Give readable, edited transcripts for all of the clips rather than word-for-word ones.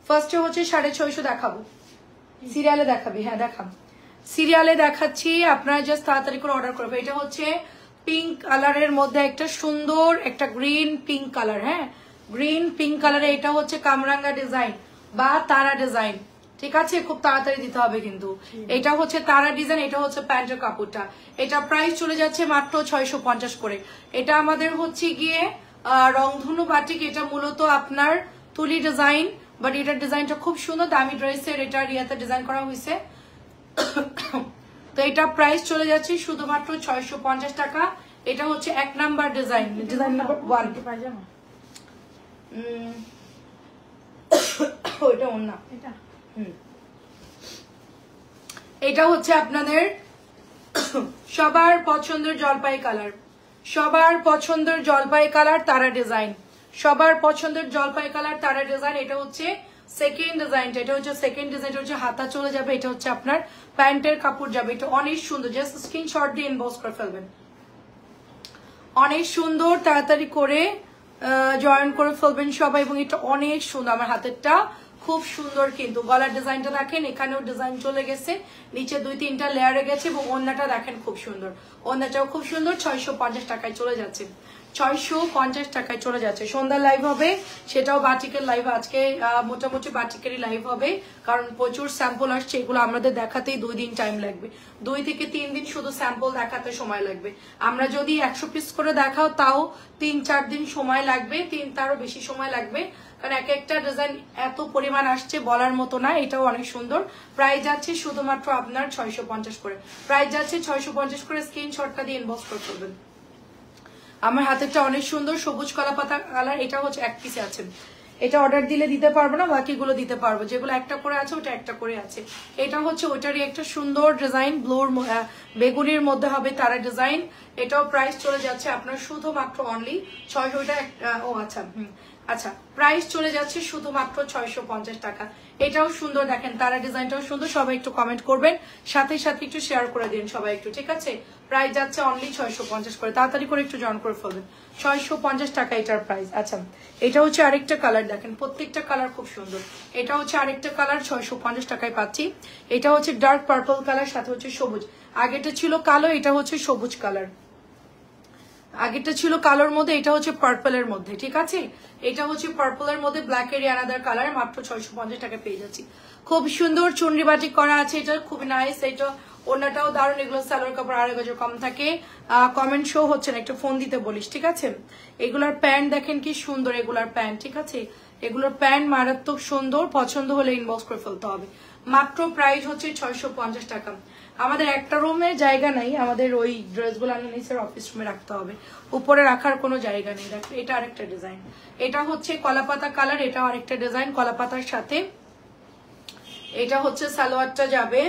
ফার্স্টে হচ্ছে 650 দেখাবো, সিরিয়ালে দেখাবি, হ্যাঁ দেখাম, সিরিয়ালে দেখাচ্ছি, আপনারা জাস্ট তাড়াতাড়ি করে অর্ডার করবে। এটা হচ্ছে পিঙ্ক কালারের মধ্যে একটা সুন্দর একটা গ্রিন পিঙ্ক কালার, হ্যাঁ গ্রিন পিঙ্ক কালারে, এটা হচ্ছে কামরাঙ্গা ডিজাইন বা তারা ডিজাইন, ঠিক আছে, খুব তাড়াতাড়ি দিতে হবে কিন্তু। এটা হচ্ছে তারা ডিজাইন, এটা হচ্ছে প্যান্টের কাপড়টা, এটা প্রাইস চলে যাচ্ছে মাত্র 650 করে। এটা আমাদের হচ্ছে গিয়ে রংধনু বাটিক, এটা মূলত আপনার তুলি ডিজাইন, বাট এটার ডিজাইনটা খুব সুন্দর, দামি ড্রেসের এটা রিয়াতে ডিজাইন করা হয়েছে। তো এটা প্রাইস চলে যাচ্ছে শুধুমাত্র 650 টাকা। এটা হচ্ছে 1 নাম্বার ডিজাইন, ডিজাইন নাম্বার 1 পায়জামা, ওইটা ওন্না, এটা এটা হচ্ছে আপনাদের সবার পছন্দের জলপাই কালার, সবার পছন্দের জলপাই কালার তারা ডিজাইন, সবার পছন্দের জলপাই কালার তারা ডিজাইন। এটা হচ্ছে সেকেন্ড ডিজাইনটা, এটা হচ্ছে সেকেন্ড ডিজাইনটা, হচ্ছে হাতা চলে যাবে, এটা হচ্ছে আপনার প্যান্টের কাপড় যাবে, এটা অনেক সুন্দর, জাস্ট স্ক্রিনশট দিয়ে ইনবক্স করে ফেলবেন, অনেক সুন্দর, তাড়াতাড়ি করে জয়েন করে ফেলবেন সবাই। এবং এটা অনেক সুন্দর, আমার হাতেরটা খুব সুন্দর, কিন্তু গলার ডিজাইনটা দেখেন, এখানেও ডিজাইন চলে গেছে, নিচে 2-3টা লেয়ারে গেছে, এবং ওড়নাটা দেখেন খুব সুন্দর, ওড়নাটাও খুব সুন্দর। 650 টাকায় চলে যাচ্ছে, 650 টাকায় চলে যাচ্ছে। সন্ধ্যার লাইভ হবে, সেটাও বাটিকের লাইভ, আজকে মোটামুটি বাটিকেরই লাইভ হবে, কারণ প্রচুর স্যাম্পল আসছে, এগুলো আমাদের দেখাতেই 2 দিন টাইম লাগবে, 2 থেকে 3 দিন শুধু স্যাম্পল দেখাতে সময় লাগবে। আমরা যদি 100 পিস করে দেখাও তাও 3-4 দিন সময় লাগবে, 3 তারও বেশি সময় লাগবে, কারণ এক একটা ডিজাইন এত পরিমাণ আসছে বলার মতো না। এটাও অনেক সুন্দর, প্রাইস যাচ্ছে শুধুমাত্র আপনার 650 করে, প্রাইস যাচ্ছে 650 করে, স্ক্রিনশটটা দিয়ে ইনবক্স করে ফেলবেন। আমার হাতেরটা অনেক সুন্দর, সবুজ কলা পাতা কালার, এটা হচ্ছে 1 পিসে আছে, এটা অর্ডার দিলে দিতে পারবো না, বাকিগুলো দিতে পারবো, যেগুলো একটা করে আছে ওটা একটা করে আছে। এটা হচ্ছে ওইটারই একটা সুন্দর ডিজাইন, ব্লুর বেগুনির মধ্যে হবে তারা ডিজাইন, এটাও প্রাইস চলে যাচ্ছে আপনার শুধুমাত্র অনলি 600 ও আচ্ছা আচ্ছা, প্রাইস চলে যাচ্ছে শুধুমাত্র 650 টাকা। এটাও সুন্দর, দেখেন তারা ডিজাইনটাও সুন্দর, সবাই একটু কমেন্ট করবেন, সাথে সাথে একটু শেয়ার করে দিন সবাই একটু, ঠিক আছে। প্রাইস যাচ্ছে অনলি 650 করে, তাড়াতাড়ি করে একটু জয়েন করে ফেলবেন, 650 টাকা এটার প্রাইস। আচ্ছা, এটা হচ্ছে আরেকটা কালার, দেখেন প্রত্যেকটা কালার খুব সুন্দর, এটা হচ্ছে আরেকটা কালার, 650 টাকায় পাচ্ছি। এটা হচ্ছে ডার্ক পার্পল কালার, সাথে হচ্ছে সবুজ, আগেটা ছিল কালো, এটা হচ্ছে সবুজ কালার, আগেটা ছিল কালোর মধ্যে, এটা হচ্ছে পার্পলের মধ্যে, ঠিক আছে, এটা হচ্ছে পার্পলের মধ্যে ব্ল্যাক এর আনাদার কালার, মাত্র 650 টাকা পেয়ে যাচ্ছি। খুব সুন্দর চুনরি বাটিক করা আছে, এটা খুবই নাইস, এটা ওনাটাও দারুণ, এগুলো সালোয়ার কাপড় 2.5 গজ কম থাকে। কমেন্ট শো হচ্ছে না, একটু ফোন দিতে বলিস, ঠিক আছে। এগুলার প্যান্ট দেখেন কি সুন্দর, এগুলার প্যান্ট, ঠিক আছে, এগুলোর প্যান্ট মারাত্মক সুন্দর, পছন্দ হলে ইনবক্স করে ফেলতে হবে। মাত্র প্রাইস হচ্ছে 650 টাকা। আমাদের একটা রুমে জায়গা নাই, আমাদের ওই ড্রেসগুলো নিচের অফিস রুমে রাখতে হবে, উপরে রাখার কোনো জায়গা নেই। দেখো এটা আরেকটা ডিজাইন, এটা হচ্ছে কলাপাতা কালার, এটা আরেকটা ডিজাইন কলাপাতার সাথে, এটা হচ্ছে সালোয়ারটা যাবে,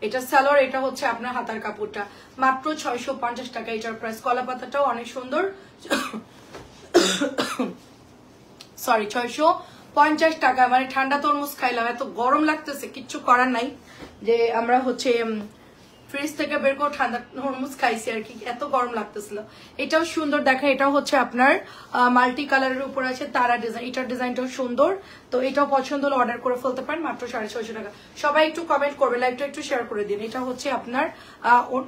এটা সালোয়ার, এটা হচ্ছে আপনার হাতার কাপড়টা, মাত্র 650 টাকা এটার প্রাইস। কলাপাতাটাও অনেক সুন্দর, সরি 650 টাকা। মানে ঠান্ডা তরমুজ খাইলাম, এত গরম লাগতেছে, কিচ্ছু করার নাই, যে আমরা হচ্ছে ফ্রিজ থেকে বের করে ঠান্ডা তরমুজ খাইছি আর কি, এত গরম লাগতেছিল। এটাও সুন্দর, দেখা এটাও হচ্ছে আপনার মাল্টি কালারের উপর আছে তারা ডিজাইন, এটার ডিজাইনটাও সুন্দর। তো এটাও পছন্দ হলে অর্ডার করে ফেলতে পারেন, মাত্র 650 টাকা। সবাই একটু কমেন্ট করবে, লাইভটা একটু শেয়ার করে দিন। এটা হচ্ছে আপনার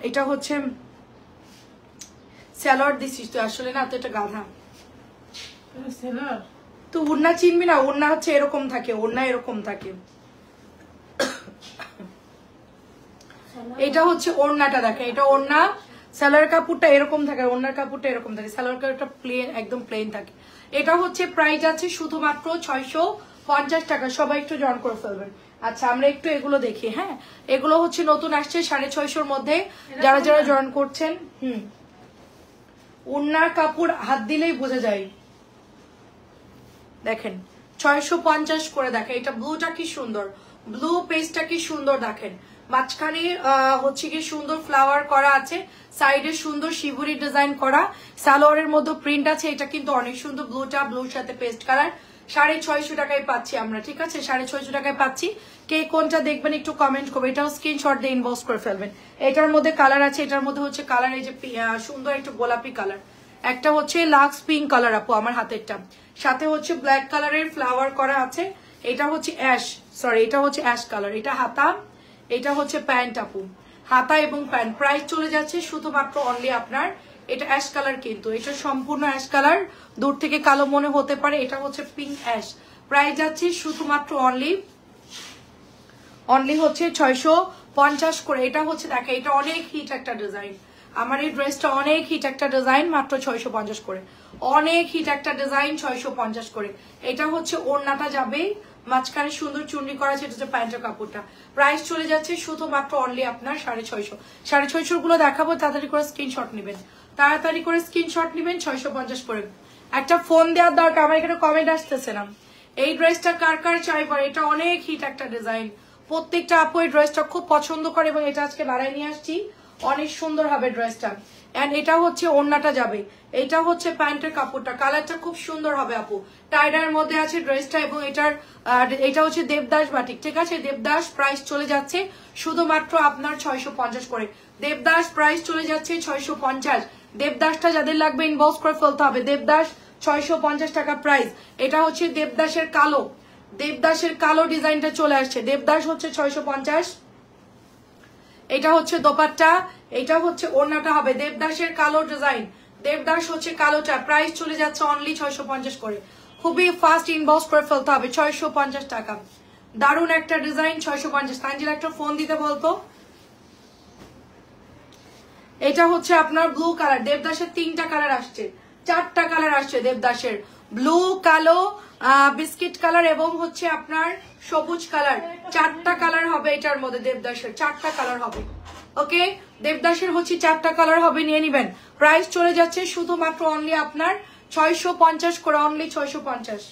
এটা হচ্ছে স্যালাড দিছিস তো আসলে, না তো এটা গাধা, তো ওড়না চিনবি না, ওড়না হচ্ছে এরকম থাকে, ওড়না এরকম থাকে। এটা হচ্ছে ওড়নাটা, দেখেন এটা ওড়না, সালোয়ার কাপড়টা এরকম থাকে, ওড়নার কাপড়টা এরকম থাকে, সালোয়ার কাপড়টা প্লেন, একদম প্লেন থাকে। এটা হচ্ছে প্রাইস আছে শুধুমাত্র 650 টাকা, সবাই একটু জয়েন করে ফেলবেন। আচ্ছা, আমরা একটু এগুলো দেখি, হ্যাঁ এগুলো হচ্ছে নতুন আসছে 650-র মধ্যে, যারা যারা জয়েন করছেন। ওড়নার কাপড় হাত দিলেই বোঝা যায়, দেখেন 650 করে। দেখেন এটা ব্লুটা কি সুন্দর, ব্লু পেজটা কি সুন্দর, দেখেন মাঝখানে হচ্ছে কি সুন্দর ফ্লাওয়ার করা আছে, সাইডে সুন্দর শিবুরি ডিজাইন করা, সালোয়ারের মধ্যে প্রিন্ট আছে, এটা কিন্তু অনেক সুন্দর, ব্লুটা ব্লুর সাথে পেস্ট কালার। 650 টাকায় পাচ্ছি আমরা, ঠিক আছে 650 টাকায় পাচ্ছি। কে কোনটা দেখবেন একটু কমেন্ট করবে, এটাও স্ক্রিনশট দিয়ে ইনবক্স করে ফেলবেন। এটার মধ্যে কালার আছে, এটার মধ্যে হচ্ছে কালার এই যে সুন্দর একটা গোলাপি কালার, একটা হচ্ছে লাক্স পিঙ্ক কালার আপু আমার হাতেরটা, সাথে হচ্ছে ব্ল্যাক কালারের ফ্লাওয়ার করা আছে, এটা হচ্ছে অ্যাশ, সরি এটা হচ্ছে অ্যাশ কালার, এটা হাতা, এটা হচ্ছে প্যান্ট আপু, হাতা এবং প্যান্ট। প্রাইস চলে যাচ্ছে শুধুমাত্র অনলি আপনার, এটা অ্যাশ কালার কিন্তু এটা সম্পূর্ণ অ্যাশ কালার, দূর থেকে কালো মনে হতে পারে, এটা হচ্ছে পিঙ্ক অ্যাশ। প্রাইস যাচ্ছে শুধুমাত্র অনলি হচ্ছে 650 করে। এটা হচ্ছে দেখে, এটা অনেক হিট একটা ডিজাইন, আমার এই ড্রেসটা অনেক হিট একটা ডিজাইন, মাত্র 650 করে, অনেক হিট একটা ডিজাইন, 650 করে। এটা হচ্ছে ওড়নাটা যাবে, মাঝখানে সুন্দর চুন্ডি করা আছে, এটা হচ্ছে প্যান্টের কাপড়টা। প্রাইস চলে যাচ্ছে শুধুমাত্র অনলি আপনার 650। 650 গুলো দেখাবো, তাড়াতাড়ি করে স্ক্রিনশট নেবেন, তাড়াতাড়ি করে স্ক্রিনশট নেবেন, 650 করে। একটা ফোন দেওয়ার দরকার, আমার এখানে কমেন্ট আসতেছে না। এই ড্রেসটা কার কার চাইবার, এটা অনেক হিট একটা ডিজাইন, প্রত্যেকটা আপু এই ড্রেসটা খুব পছন্দ করে এবং এটা আজকে বাড়ায় নিয়ে আসছি, অনেক সুন্দর হবে ড্রেসটা। এন্ড এটা হচ্ছে ওড়নাটা যাবে, এটা হচ্ছে প্যান্টের কাপড়টা, কালারটা খুব সুন্দর হবে আপু, টাইডার মধ্যে আছে ড্রেসটা এবং এটা হচ্ছে দেবদাস বাটিক, ঠিক আছে দেবদাস। প্রাইস চলে যাচ্ছে শুধুমাত্র আপনার 650 করে, দেবদাস প্রাইস চলে যাচ্ছে 650। দেবদাসটা যাদের লাগবে ইনবক্স করে ফেলতে হবে, দেবদাস 650 টাকা প্রাইস। এটা হচ্ছে দেবদাসের কালো, দেবদাসের কালো ডিজাইনটা চলে আসছে, দেবদাস হচ্ছে 650। এটা হচ্ছে দোপাট্টা, এটা হচ্ছে ওড়নাটা হবে দেবদাসের কালো ডিজাইন, দেবদাস হচ্ছে কালোটা। প্রাইস চলে যাচ্ছে অনলি 650 করে, খুবই ফাস্ট ইনবক্স করে ফেলতে হবে, 650 টাকা। দারুণ একটা ডিজাইন, 650। তানজিল একটা ফোন দিতে বলতো। এটা হচ্ছে আপনার ব্লু কালার, দেবদাসের 3টা কালার আসছে, 4টা কালার আসছে দেবদাসের, ব্লু, কালো, বিস্কিট কালার এবং হচ্ছে আপনার সবুজ কালার, 4টা কালার হবে এটার মধ্যে, দেবদাসের 4টা কালার হবে। ওকে, দেবদাসের হচ্ছে 4টা কালার হবে, নিয়ে নিবেন। প্রাইস চলে যাচ্ছে শুধুমাত্র অনলি আপনার 650 করে, অনলি 650।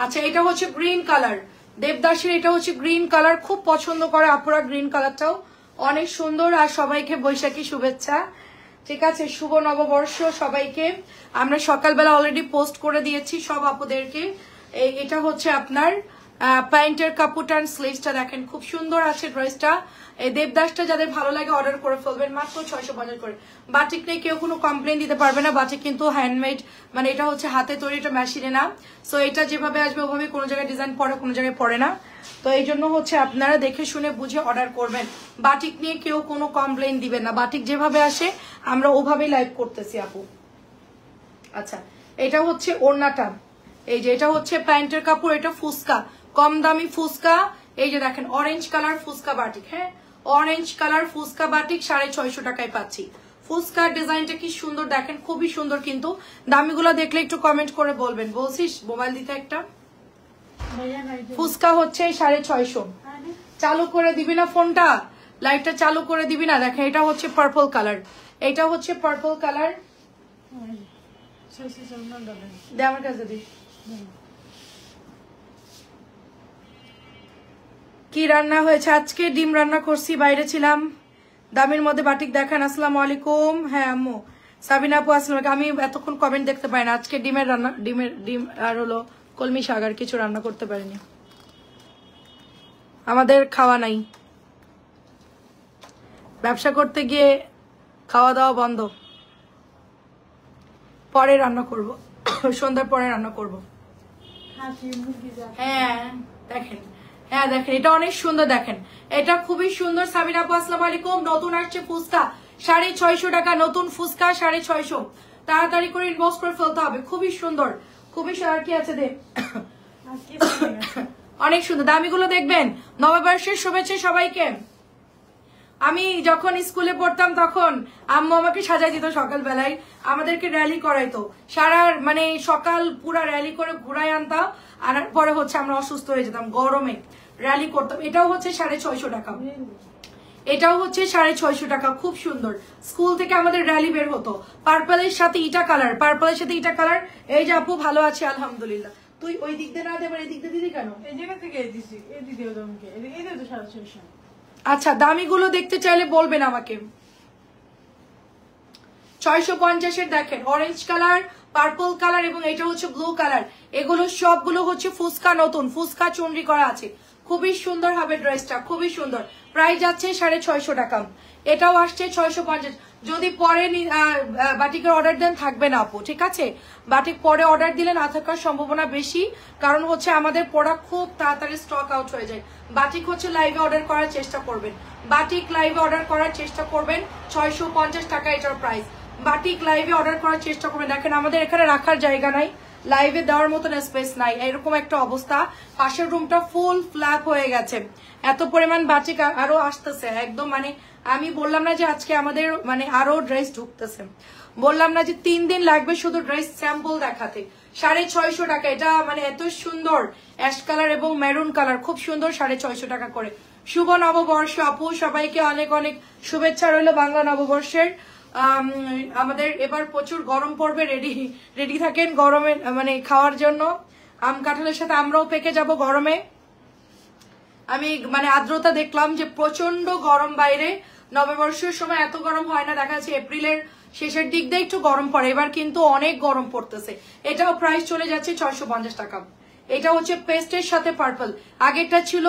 আচ্ছা, এটা হচ্ছে গ্রিন কালার, দেবদাসের এটা হচ্ছে গ্রিন কালার, খুব পছন্দ করে আপুরা গ্রিন কালারটাও, অনেক সুন্দর। আর সবাইকে বৈশাখী শুভেচ্ছা, ঠিক আছে, শুভ নববর্ষ সবাইকে। আমরা সকালবেলা অলরেডি পোস্ট করে দিয়েছি সব আপুদেরকে। এটা হচ্ছে আপনার প্যান্টের কাপড় অ্যান্ড স্লিভসটা দেখেন, খুব সুন্দর আছে ড্রেসটা। এই দেবদাসটা যাদের ভালো লাগে অর্ডার করে ফেলবেন, মাত্র 650 করে। বাটিক নিয়ে কেউ কোনো কমপ্লেন দিতে পারবে না, বাটিক কিন্তু হ্যান্ডমেড, মানে এটা হচ্ছে হাতে তৈরি, এটা মেশিনে না। সো এটা যেভাবে আসবে ওভাবে, কোনো জায়গায় ডিজাইন পড়ে, কোনো জায়গায় পড়ে না। তো এই জন্য হচ্ছে আপনারা দেখে শুনে বুঝে অর্ডার করবেন, বাটিক নিয়ে কেউ কোনো কমপ্লেন দিবেন না, বাটিক যেভাবে আসে আমরা ওভাবেই লাইভ করতেছি আপু। আচ্ছা, এটা হচ্ছে ওড়নাটা, এই যে এটা হচ্ছে প্যান্টের কাপড়, এটা ফুসকা, কম দামি ফুসকা। এই যে দেখেন অরেঞ্জ কালার ফুসকা বাটিক, হ্যাঁ অরেঞ্জ কালার ফুসকা বাটিক 650 টাকায় পাচ্ছি। ফুসকার ডিজাইনটা কি সুন্দর দেখেন, খুবই সুন্দর। কিন্তু দামিগুলো দেখলে একটু কমেন্ট করে বলবেন, বলছিস মোবাইল দিতে একটা। ফুসকা হচ্ছে 650। চালু করে দিবি না ফোনটা, লাইটটা চালু করে দিবি না। দেখেন এটা হচ্ছে পার্পল কালার, এটা হচ্ছে পার্পল কালার, দে আমার কাছে দি। কি রান্না হয়েছে আজকে? ডিম রান্না করছি, বাইরে ছিলাম। দামের মধ্যে বাটিক দেখান। আসসালামু আলাইকুম। হ্যাঁ আম্মু, সাবিনা আপু আসসালাম। আমি এতক্ষণ কমেন্ট দেখতে পাই না। আজকে ডিমের রান্না, ডিম আর হলো কলমি শাক, আর কিছু রান্না করতে পারিনি, আমাদের খাওয়া নাই। ব্যবসা করতে গিয়ে খাওয়া দাওয়া বন্ধ, পরে রান্না করব, সন্ধ্যার পরে রান্না করব। হ্যাঁ দেখেন, হ্যাঁ দেখেন এটা অনেক সুন্দর, দেখেন এটা খুবই সুন্দর। সাবিনা আপু আসসালামু আলাইকুম। নতুন আসছে ফুচকা 650 টাকা, নতুন ফুচকা 650, তাড়াতাড়ি করে ইনবক্স করে ফেলতে হবে। খুবই সুন্দর, খুবই আর কি আছে দে, অনেক সুন্দর। দামিগুলো দেখবেন। নববর্ষের শুভেচ্ছা সবাইকে। আমি যখন স্কুলে পড়তাম তখন আম্মু আমাকে সাজাই দিত, সকালবেলায় আমাদেরকে র্যালি করাইতো, সারা মানে সকাল পুরা র্যালি করে ঘুরাই আনতাম, আনার পরে হচ্ছে আমরা অসুস্থ হয়ে যেতাম, গরমে র্যালি করতাম। এটাও হচ্ছে 650 টাকা, এটাও হচ্ছে 650 টাকা, খুব সুন্দর। স্কুল থেকে আমাদের র্যালি বের হতো, পার্পলের সাথে ইটা কালার, পার্পলের সাথে ইটা কালার। এই যে আপু ভালো আছে আলহামদুলিল্লাহ। তুই ওই দিক দিয়ে না দেবার এই দিক দিয়ে দিদি কেন? এই জায়গা থেকে দিছি, এই দিদি ওদমকে এই দিকে তো 650। আচ্ছা, দামিগুলো দেখতে চাইলে বলবেন আমাকে। 650-এর দেখেন অরেঞ্জ কালার, পার্পল কালার এবং এটা হচ্ছে ব্লু কালার। এগুলো সবগুলো হচ্ছে ফুচকা, নতুন ফুচকা চুনরি করা আছে, খুবই সুন্দর হবে ড্রেসটা, খুবই সুন্দর। প্রাইস যাচ্ছে 650 টাকা। এটাও আসছে 650। যদি পরে বাটিকের অর্ডার দেন থাকবে না আপু, ঠিক আছে? বাটিক পরে অর্ডার দিলে না থাকার সম্ভাবনা বেশি, কারণ হচ্ছে আমাদের প্রোডাক্ট খুব তাড়াতাড়ি স্টক আউট হয়ে যায়। বাটিক হচ্ছে লাইভে অর্ডার করার চেষ্টা করবেন, বাটিক লাইভে অর্ডার করার চেষ্টা করবেন। 650 টাকা এটার প্রাইস। বাটিক লাইভে অর্ডার করার চেষ্টা করবেন। দেখেন আমাদের এখানে রাখার জায়গা নাই, লাইভে দেওয়ার মতন স্পেস নাই, এরকম একটা অবস্থা। পাশের রুমটা ফুল ফ্ল্যাপ হয়ে গেছে, এত পরিমাণ বাটিক আরো আসতেছে একদম। মানে আমি বললাম না যে আজকে আমাদের মানে আরো ড্রেস ঢুকতেছে, বললাম না যে 3 দিন লাগবে শুধু ড্রেস স্যাম্পল দেখাতে। 650 টাকা এটা, মানে এত সুন্দর অ্যাশ কালার এবং মেরুন কালার, খুব সুন্দর। 650 টাকা করে। শুভ নববর্ষ আপু, সবাইকে অনেক অনেক শুভেচ্ছা রইল বাংলা নববর্ষের। আমাদের এবার প্রচুর গরম পড়বে, রেডি থাকেন গরমে মানে খাওয়ার জন্য। আম কাঁঠালের সাথে আমরাও পেকে যাব গরমে। আমি মানে আর্দ্রতা দেখলাম যে প্রচন্ড গরম বাইরে। নববর্ষের সময় এত গরম হয় না, দেখা যাচ্ছে এপ্রিলের শেষের দিক দিয়ে একটু গরম পড়ে, এবার কিন্তু অনেক গরম পড়তেছে। এটাও প্রাইস চলে যাচ্ছে 650 টাকা। এটা হচ্ছে পেস্টের সাথে পার্পল। আগেরটা ছিল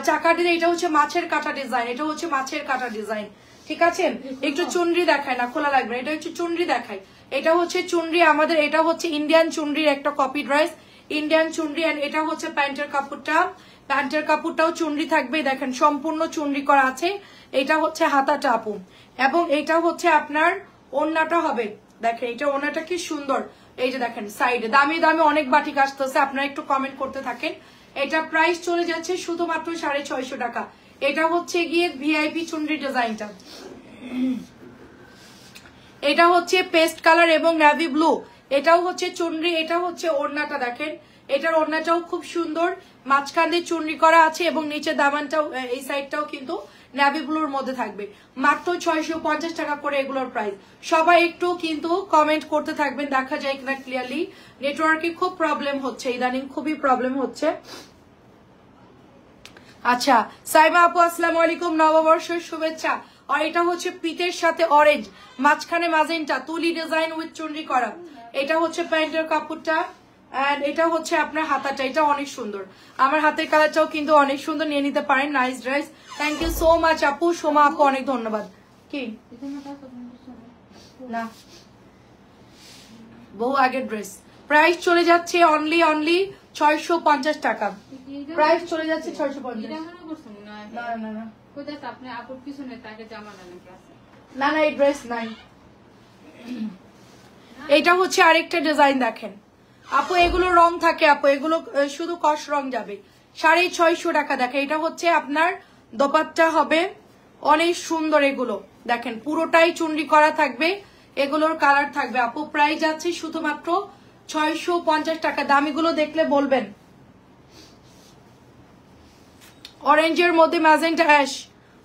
চাকা ডিজাইন, এটা হচ্ছে মাছের কাটা ডিজাইন, এটা হচ্ছে মাছের কাটা ডিজাইন, ঠিক আছে? একটু চুনরি দেখায় না, খোলা লাগবে, এটা হচ্ছে চুনরি দেখায়। এটা হচ্ছে চুনরি আমাদের, এটা হচ্ছে ইন্ডিয়ান চুনরির একটা কপি ড্রেস, ইন্ডিয়ান চুনরি। এটা হচ্ছে প্যান্টের কাপড়টা, প্যান্টের কাপড়টাও চুনরি থাকবে, দেখেন সম্পূর্ণ চুনরি করা আছে। এটা হচ্ছে হাতাটা আপু, এবং এটা হচ্ছে আপনার ওড়নাটা হবে। দেখেন এটা ওড়নাটা কি সুন্দর, এই যে দেখেন সাইডে। দামি দামি অনেক বাটিক আসতেছে, আপনারা একটু কমেন্ট করতে থাকেন। এটা প্রাইস চলে যাচ্ছে শুধুমাত্র 650 টাকা। এটা হচ্ছে গিয়ে ভিআইপি চুনরি ডিজাইনটা। এটা হচ্ছে পেস্ট কালার এবং নেভি ব্লু, এটাও হচ্ছে চুনরি। এটা হচ্ছে ওড়নাটা, দেখেন এটার ওড়নাটাও খুব সুন্দর, মাঝখান দিয়ে চুনরি করা আছে এবং নিচে দামানটাও এই সাইডটাও কিন্তু নেভি ব্লুর মধ্যে থাকবে। মাত্র 650 টাকা করে এগুলোর প্রাইস। সবাই একটু কিন্তু কমেন্ট করতে থাকবেন, দেখা যায় কিনা ক্লিয়ারলি। নেটওয়ার্কে খুব প্রবলেম হচ্ছে ইদানিং, খুবই প্রবলেম হচ্ছে। আচ্ছা সাইমা আপু আসসালামু আলাইকুম, নববর্ষের শুভেচ্ছা। আর এটা হচ্ছে পিতের সাথে অরেঞ্জ, মাঝখানে ম্যাজেন্টা, তুলি ডিজাইন উইথ চুনরি করা। এটা হচ্ছে প্যান্টের কাপড়টা, এন্ড এটা হচ্ছে আপনার হাতাটা, এটা অনেক সুন্দর। আমার হাতের কালারটাও কিন্তু অনেক সুন্দর, নিয়ে নিতে পারেন। Nice dress, thank you so much আপু। সোমা আপু অনেক ধন্যবাদ। কি না বহু আগের ড্রেস, প্রাইস চলে যাচ্ছে অনলি 650 টাকা। প্রাইস চলে যাচ্ছে 650। না না এই ড্রেস নাই। এটা হচ্ছে আরেকটা ডিজাইন, দেখেন আপু এগুলো রং থাকে আপু, এগুলো শুধু কস রং যাবে। 650 টাকা। দেখেন এটা হচ্ছে আপনার দোপাট্টা হবে, অনেক সুন্দর। এগুলো দেখেন পুরোটাই চুনরি করা থাকবে, এগুলোর কালার থাকবে আপু। প্রাইস যাচ্ছে শুধুমাত্র 650 টাকা। দামিগুলো দেখলে বলবেন। অরেঞ্জের মধ্যে ম্যাজেন্টা অ্যাশ,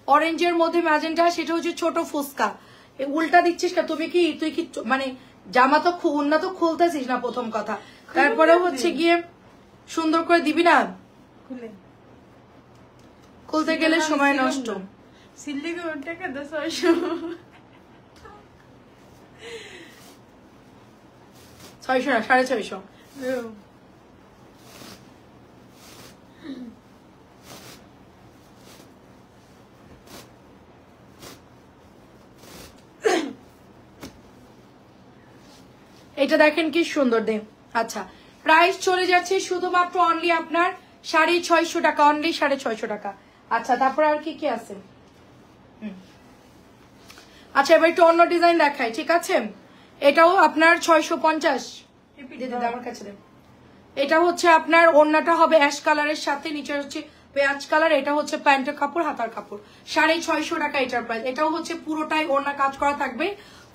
অরেঞ্জের মধ্যে ম্যাজেন্টা, সেটা হচ্ছে ছোট ফুসকা। উল্টা দিচ্ছিস না তুই কি মানে জামা তো উন্না তো খুলতেছিস না প্রথম কথা, তারপরে হচ্ছে গিয়ে সুন্দর করে দিবি না, খুলতে গেলে সময় নষ্ট। 600 না 650। এটা দেখেন কি সুন্দর দে। আচ্ছা প্রাইস চলে যাচ্ছে শুধুমাত্র অনলি আপনার 650 টাকা, অনলি 650 টাকা। আচ্ছা তারপর আর কি কি আছে? আচ্ছা এবার একটু অন্য ডিজাইন দেখাই, ঠিক আছে? এটাও আপনার 650। আমার কাছে এটা হচ্ছে আপনার ওড়নাটা হবে অ্যাশ কালারের সাথে, নিচে হচ্ছে পেঁয়াজ কালার। এটা হচ্ছে প্যান্টের কাপড়, হাতার কাপড়। 650 টাকা এটার প্রাইস। এটাও হচ্ছে পুরোটাই ওড়না কাজ করা থাকবে,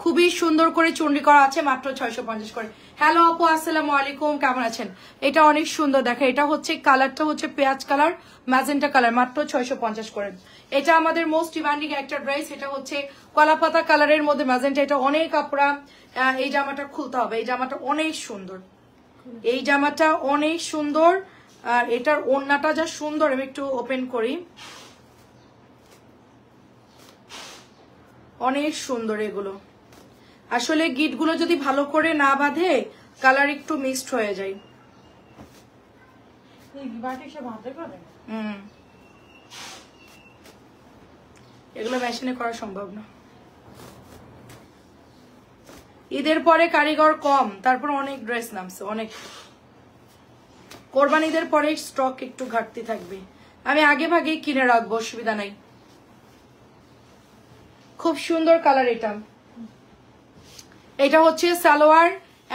খুবই সুন্দর করে চুনরি করা আছে, মাত্র 650 করে। হ্যালো আপু আসসালামু আলাইকুম, কেমন আছেন? এটা অনেক সুন্দর, দেখেন এটা হচ্ছে কালারটা হচ্ছে পেঁয়াজ কালার, ম্যাজেন্টা কালার, মাত্র 650 করে। এটা আমাদের মোস্ট ডিমান্ডিং একটা ড্রেস, এটা হচ্ছে কলাপাতা কালারের মধ্যে ম্যাজেন্টা। এটা অনেক কাপড়া। এই জামাটা খুলতে হবে, এই জামাটা অনেক সুন্দর, এই জামাটা অনেক সুন্দর। আর এটার ওড়নাটা যা সুন্দর, আমি একটু ওপেন করি, অনেক সুন্দর। এগুলো আসলে গিটগুলো যদি ভালো করে না বাঁধে কালার একটু মিক্সড হয়ে যায়। এগুলো মেশিনে করা সম্ভব না। ঈদের পরে কারিগর কম, তারপর অনেক ড্রেস নামছে, অনেক। কোরবান ঈদের পরে স্টক একটু ঘাটতি থাকবে, আমি আগে ভাগে কিনে রাখবো, অসুবিধা নাই। খুব সুন্দর কালার এটা। এটা হচ্ছে সালোয়ার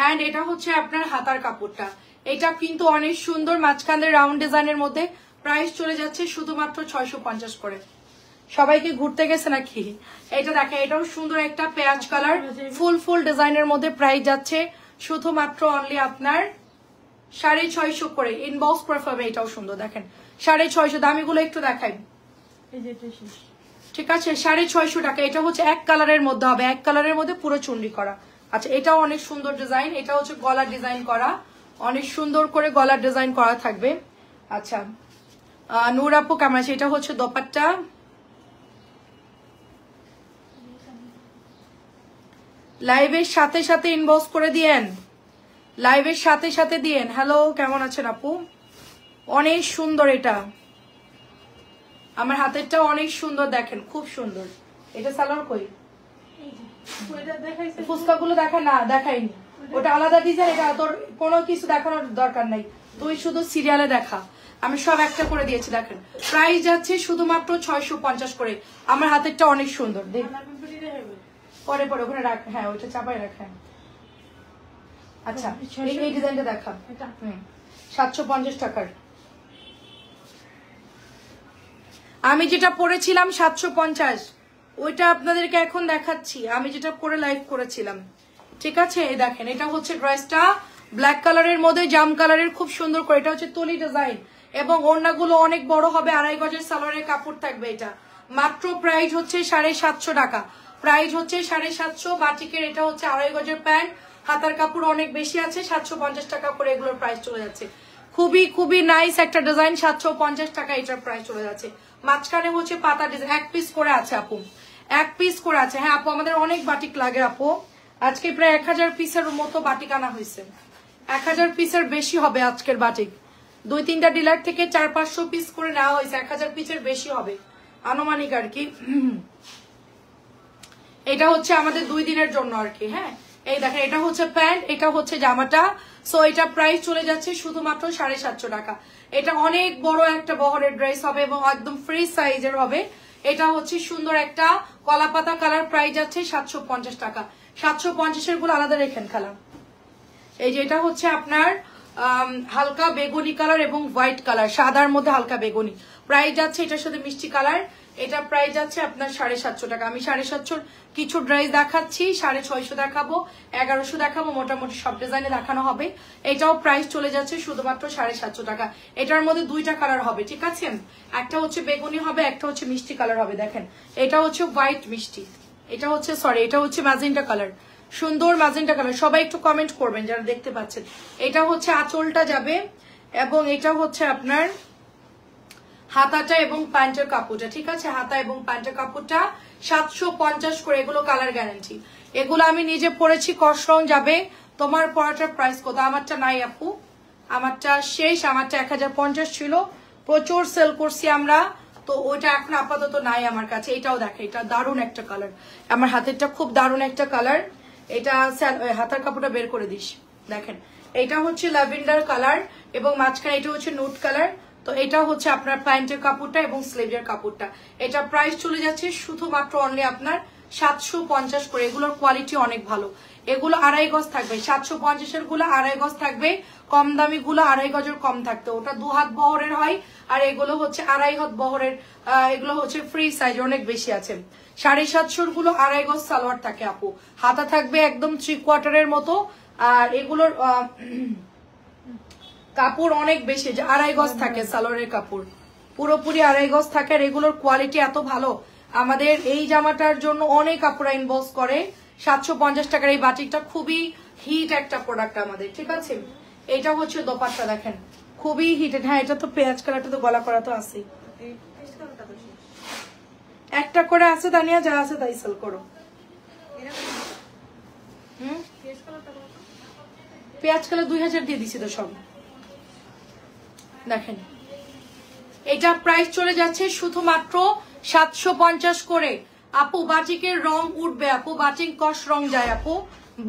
এন্ড এটা হচ্ছে আপনার হাতার কাপড়টা। এটা কিন্তু অনেক সুন্দর মাঝখানের রাউন্ড ডিজাইনের মধ্যে। প্রাইস চলে যাচ্ছে শুধুমাত্র 650 করে। সবাইকে ঘুরতে গেছে নাকি? এটা দেখেন, এটাও সুন্দর একটা পেঁয়াজ কালার ফুল ডিজাইনের মধ্যে। প্রাইস যাচ্ছে শুধুমাত্র অনলি আপনার 650 করে। ইনবক্স করে ফেলবে। এটাও সুন্দর, দেখেন 650। দামিগুলো একটু দেখাই, ঠিক আছে? 650 টাকা। এটা হচ্ছে এক কালারের মধ্যে হবে, এক কালারের মধ্যে পুরো চুন্ডি করা। আচ্ছা, এটাও অনেক সুন্দর ডিজাইন। এটা হচ্ছে গলার ডিজাইন করা, অনেক সুন্দর করে গলার ডিজাইন করা থাকবে। আচ্ছা, নূর আপু কেমন আছে? এটা হচ্ছে দোপাট্টা। লাইভের সাথে সাথে ইনবক্স করে দিয়েন, লাইভের সাথে সাথে দিয়েন। হ্যালো, কেমন আছেন আপু? অনেক সুন্দর এটা, আমার হাতেরটা অনেক সুন্দর, দেখেন খুব সুন্দর। এটা সালোয়ার কই? ফুচকাগুলো দেখা না, দেখাইনি, ওটা আলাদা ডিজাইন। এটা তোর কোনো কিছু দেখানোর দরকার নাই, তুই শুধু সিরিয়ালে দেখা। আমি সব একটা করে দিয়েছি, দেখেন। প্রাইস যাচ্ছে শুধুমাত্র 650 করে। আমার হাতেরটা অনেক সুন্দর, দেখ পরে পরে ওখানে রাখ। হ্যাঁ, ওইটা চাপাই রাখেন। আচ্ছা, এই ডিজাইনটা দেখা। 750 টাকার। আমি যেটা পরেছিলাম 750, ওইটা আপনাদেরকে এখন দেখাচ্ছি। আমি যেটা পরে লাইভ করেছিলাম, ঠিক আছে? এই দেখেন, এটা হচ্ছে ড্রেসটা ব্ল্যাক কালারের মধ্যে জাম কালারের, খুব সুন্দর করে। এটা হচ্ছে তুলি ডিজাইন এবং ওড়নাগুলো অনেক বড় হবে। 2.5 গজের সালোয়ারের কাপড় থাকবে। এটা মাত্র প্রাইস হচ্ছে 750 টাকা। প্রাইস হচ্ছে 750 বাটিকের। এটা হচ্ছে 2.5 গজের প্যান্ট, হাতার কাপড় অনেক বেশি আছে। 750 টাকা করে এগুলোর প্রাইস চলে যাচ্ছে। খুবই খুবই নাইস একটা ডিজাইন। 750 টাকা এটার প্রাইস চলে যাচ্ছে। মাঝখানে হচ্ছে পাতা ডিজাইন, এক পিস করে আছে আপু, এক পিস করে আছে। হ্যাঁ আপু, আমাদের অনেক বাটিক লাগে আপু। আজকে প্রায় 1000 পিসের মতো বাটিক আনা হয়েছে। 1000 পিসের বেশি হবে আজকের বাটিক। 2-3টা ডিলার থেকে 400-500 পিস করে নেওয়া হয়েছে। 1000 পিসের বেশি হবে আনুমানিক আর কি। এটা হচ্ছে আমাদের 2 দিনের জন্য আর কি। হ্যাঁ, এই দেখেন, এটা হচ্ছে প্যান্ট, এটা হচ্ছে জামাটা। সো এটা প্রাইস চলে যাচ্ছে শুধুমাত্র 750 টাকা। এটা অনেক বড় একটা বহরের ড্রেস হবে এবং একদম ফ্রি সাইজের হবে। এটা হচ্ছে সুন্দর একটা কলাপাতা কালার। প্রাইস যাচ্ছে 750 টাকা। 750 এর গুলো আলাদা রেখেন খালা। এই যে এটা হচ্ছে আপনার হালকা বেগুনি কালার এবং হোয়াইট কালার, সাদার মধ্যে হালকা বেগুনি। প্রাইস যাচ্ছে এটার সাথে মিষ্টি কালার। এটা প্রাইস যাচ্ছে আপনার 750 টাকা। আমি 750 কিছু ড্রেস দেখাচ্ছি, 650 দেখাবো, 1100 দেখাবো, মোটামুটি সব ডিজাইনে দেখানো হবে। এটাও প্রাইস চলে যাচ্ছে শুধুমাত্র 750 টাকা। এটার মধ্যে 2টা কালার হবে, ঠিক আছে? একটা হচ্ছে বেগুনি হবে, একটা হচ্ছে মিষ্টি কালার হবে। দেখেন, এটা হচ্ছে হোয়াইট মিষ্টি, এটা হচ্ছে এটা হচ্ছে ম্যাজেন্টা কালার, সুন্দর ম্যাজেন্টা কালার। সবাই একটু কমেন্ট করবেন যারা দেখতে পাচ্ছেন। এটা হচ্ছে আঁচলটা যাবে এবং এটা হচ্ছে আপনার হাতাটা এবং প্যান্টের কাপড়টা, ঠিক আছে? হাতা এবং প্যান্টের কাপড়টা 750 করে। এগুলো কালার গ্যারান্টি। এগুলো আমি নিজে পরেছি, কস্ট যাবে। তোমার পরাটার প্রাইস কত? আমারটা নাই আপু, আমারটা শেষ। আমারটা 1050 ছিল, প্রচুর সেল করছি আমরা, তো ওইটা এখন আপাতত নাই আমার কাছে। এটাও দেখে, এটা দারুণ একটা কালার। আমার হাতেরটা খুব দারুণ একটা কালার। এটা হাতার কাপড়টা বের করে দিস, দেখেন। এটা হচ্ছে ল্যাভেন্ডার কালার এবং মাঝখানে এটা হচ্ছে নুট কালার। তো এটা হচ্ছে আপনার প্যান্টের কাপড়টা এবং স্লিভের কাপড়টা। এটা প্রাইস চলে যাচ্ছে শুধুমাত্র অনলি আপনার 750 করে। এগুলোর কোয়ালিটি অনেক ভালো। এগুলো 2.5 গজ থাকবে। 750 এর গুলো 2.5 গজ থাকবে, কম দামি গুলো 2.5 গজের কম থাকতো। ওটা 2 হাত বহরের হয়, আর এগুলো হচ্ছে 2.5 হাত বহরের। এগুলো হচ্ছে ফ্রি সাইজ, অনেক বেশি আছে। 750 গুলো 2.5 গজ সালোয়ার থাকে আপু, হাতা থাকবে একদম 3/4 মতো। আর এগুলোর কাপড় অনেক বেশি, 2.5 গজ থাকে সালোয়ারের কাপড়, পুরোপুরি 2.5 গজ থাকে। আর এগুলোর কোয়ালিটি এত ভালো, আমাদের এই জামাটার জন্য অনেক কাপড় ইনবক্স করে। 750 টাকার এই বাটিকটা খুবই হিট একটা প্রোডাক্ট আমাদের, ঠিক আছে? এটা হচ্ছে দোপাট্টা, দেখেন খুবই হিটেড। হ্যাঁ, এটা তো পেঁয়াজ কালারটা তো গলা করা তো আছে, একটা করে আছে। তানিয়া, যা আছে তাই সেল করো। পেঁয়াজ কালার 2000 দিয়ে দিছি তো সব। দেখেন এটা প্রাইস চলে যাচ্ছে শুধুমাত্র 750 করে। আপু বাটিকের রং উঠবে, আপু বাটিক কস রং যায়, আপু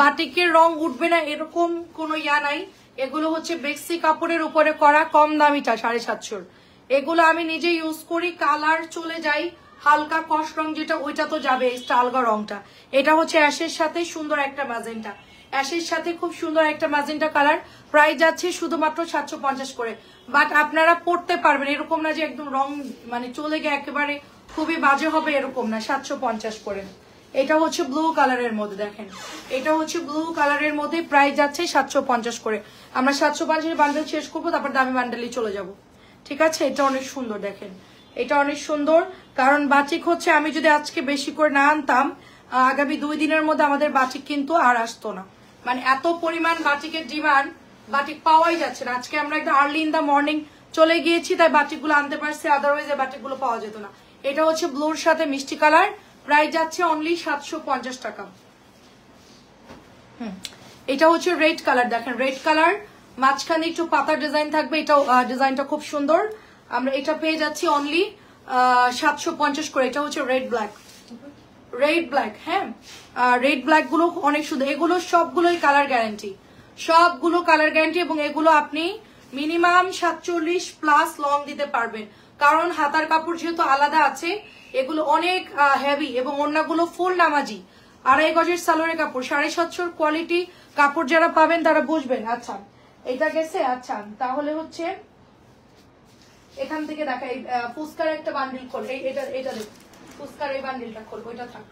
বাটিকের রং উঠবে না এরকম কোনো ইয়া নাই। এগুলো হচ্ছে বেক্সি কাপড়ের উপরে করা, কম দামিটা 750। এগুলো আমি নিজে ইউজ করি, কালার চলে যায় হালকা কস রং যেটা ওইটা তো যাবে, স্টালগা রংটা। এটা হচ্ছে অ্যাশের সাথে সুন্দর একটা ম্যাজেন্টা, অ্যাশের সাথে খুব সুন্দর একটা ম্যাজেন্টা কালার। প্রাইস যাচ্ছে শুধুমাত্র 750 করে। বাট আপনারা পড়তে পারবেন, এরকম না যে একদম রং মানে চলে গিয়ে একেবারে খুবই বাজে হবে এরকম না, 750 করে। এটা হচ্ছে ব্লু কালারের মধ্যে, দেখেন এটা হচ্ছে ব্লু কালারের মধ্যে, প্রাইস যাচ্ছে 750 করে। আমরা 750 বান্ডেল শেষ করবো, তারপর দামি বান্ডেলই চলে যাব, ঠিক আছে। এটা অনেক সুন্দর, দেখেন এটা অনেক সুন্দর। কারণ বাটিক হচ্ছে আমি যদি আজকে বেশি করে না আনতাম, আগামী 2 দিনের মধ্যে আমাদের বাটিক কিন্তু আর আসতো না। মানে এত পরিমাণ বাটিকের ডিমান্ড, বাটিক পাওয়াই যাচ্ছে না। আজকে আমরা একদম আর্লি ইন দ্য মর্নিং চলে গিয়েছি, তাই বাটিকগুলো আনতে পারছি, আদারওয়াইজ এই বাটিকগুলো পাওয়া যেত না। এটা হচ্ছে ব্লুর সাথে মিষ্টি কালার, প্রাইস যাচ্ছে অনলি 750 টাকা। এটা হচ্ছে রেড কালার, দেখেন রেড কালার, মাঝখানে একটু পাতার ডিজাইন থাকবে, এটাও ডিজাইনটা খুব সুন্দর। আমরা এটা পেয়ে যাচ্ছি অনলি 750 করে। এটা হচ্ছে রেড ব্ল্যাক, রেড ব্ল্যাক, হ্যাঁ রেড ব্ল্যাক গুলো অনেক সুন্দর। এগুলো সবগুলোই কালার গ্যারান্টি, সবগুলো কালার গ্যারান্টি, এবং এগুলো আপনি মিনিমাম 47 প্লাস লং দিতে পারবেন। কারণ হাতার কাপড় যেহেতু আলাদা আছে, এগুলো অনেক হেভি, এবং ওড়নাগুলো ফুল নামাজি, 2.5 গজের সালোয়ারের কাপড়, 750 কোয়ালিটি কাপড় যারা পাবেন তারা বুঝবেন। আচ্ছা এটা গেছে, আচ্ছা তাহলে হচ্ছে এখান থেকে দেখা, এই ফুসকার একটা বান্ডিল খোল, এটা এটা দেখ, ফুসকার এই বান্ডিলটা খোল, ওইটা থাক।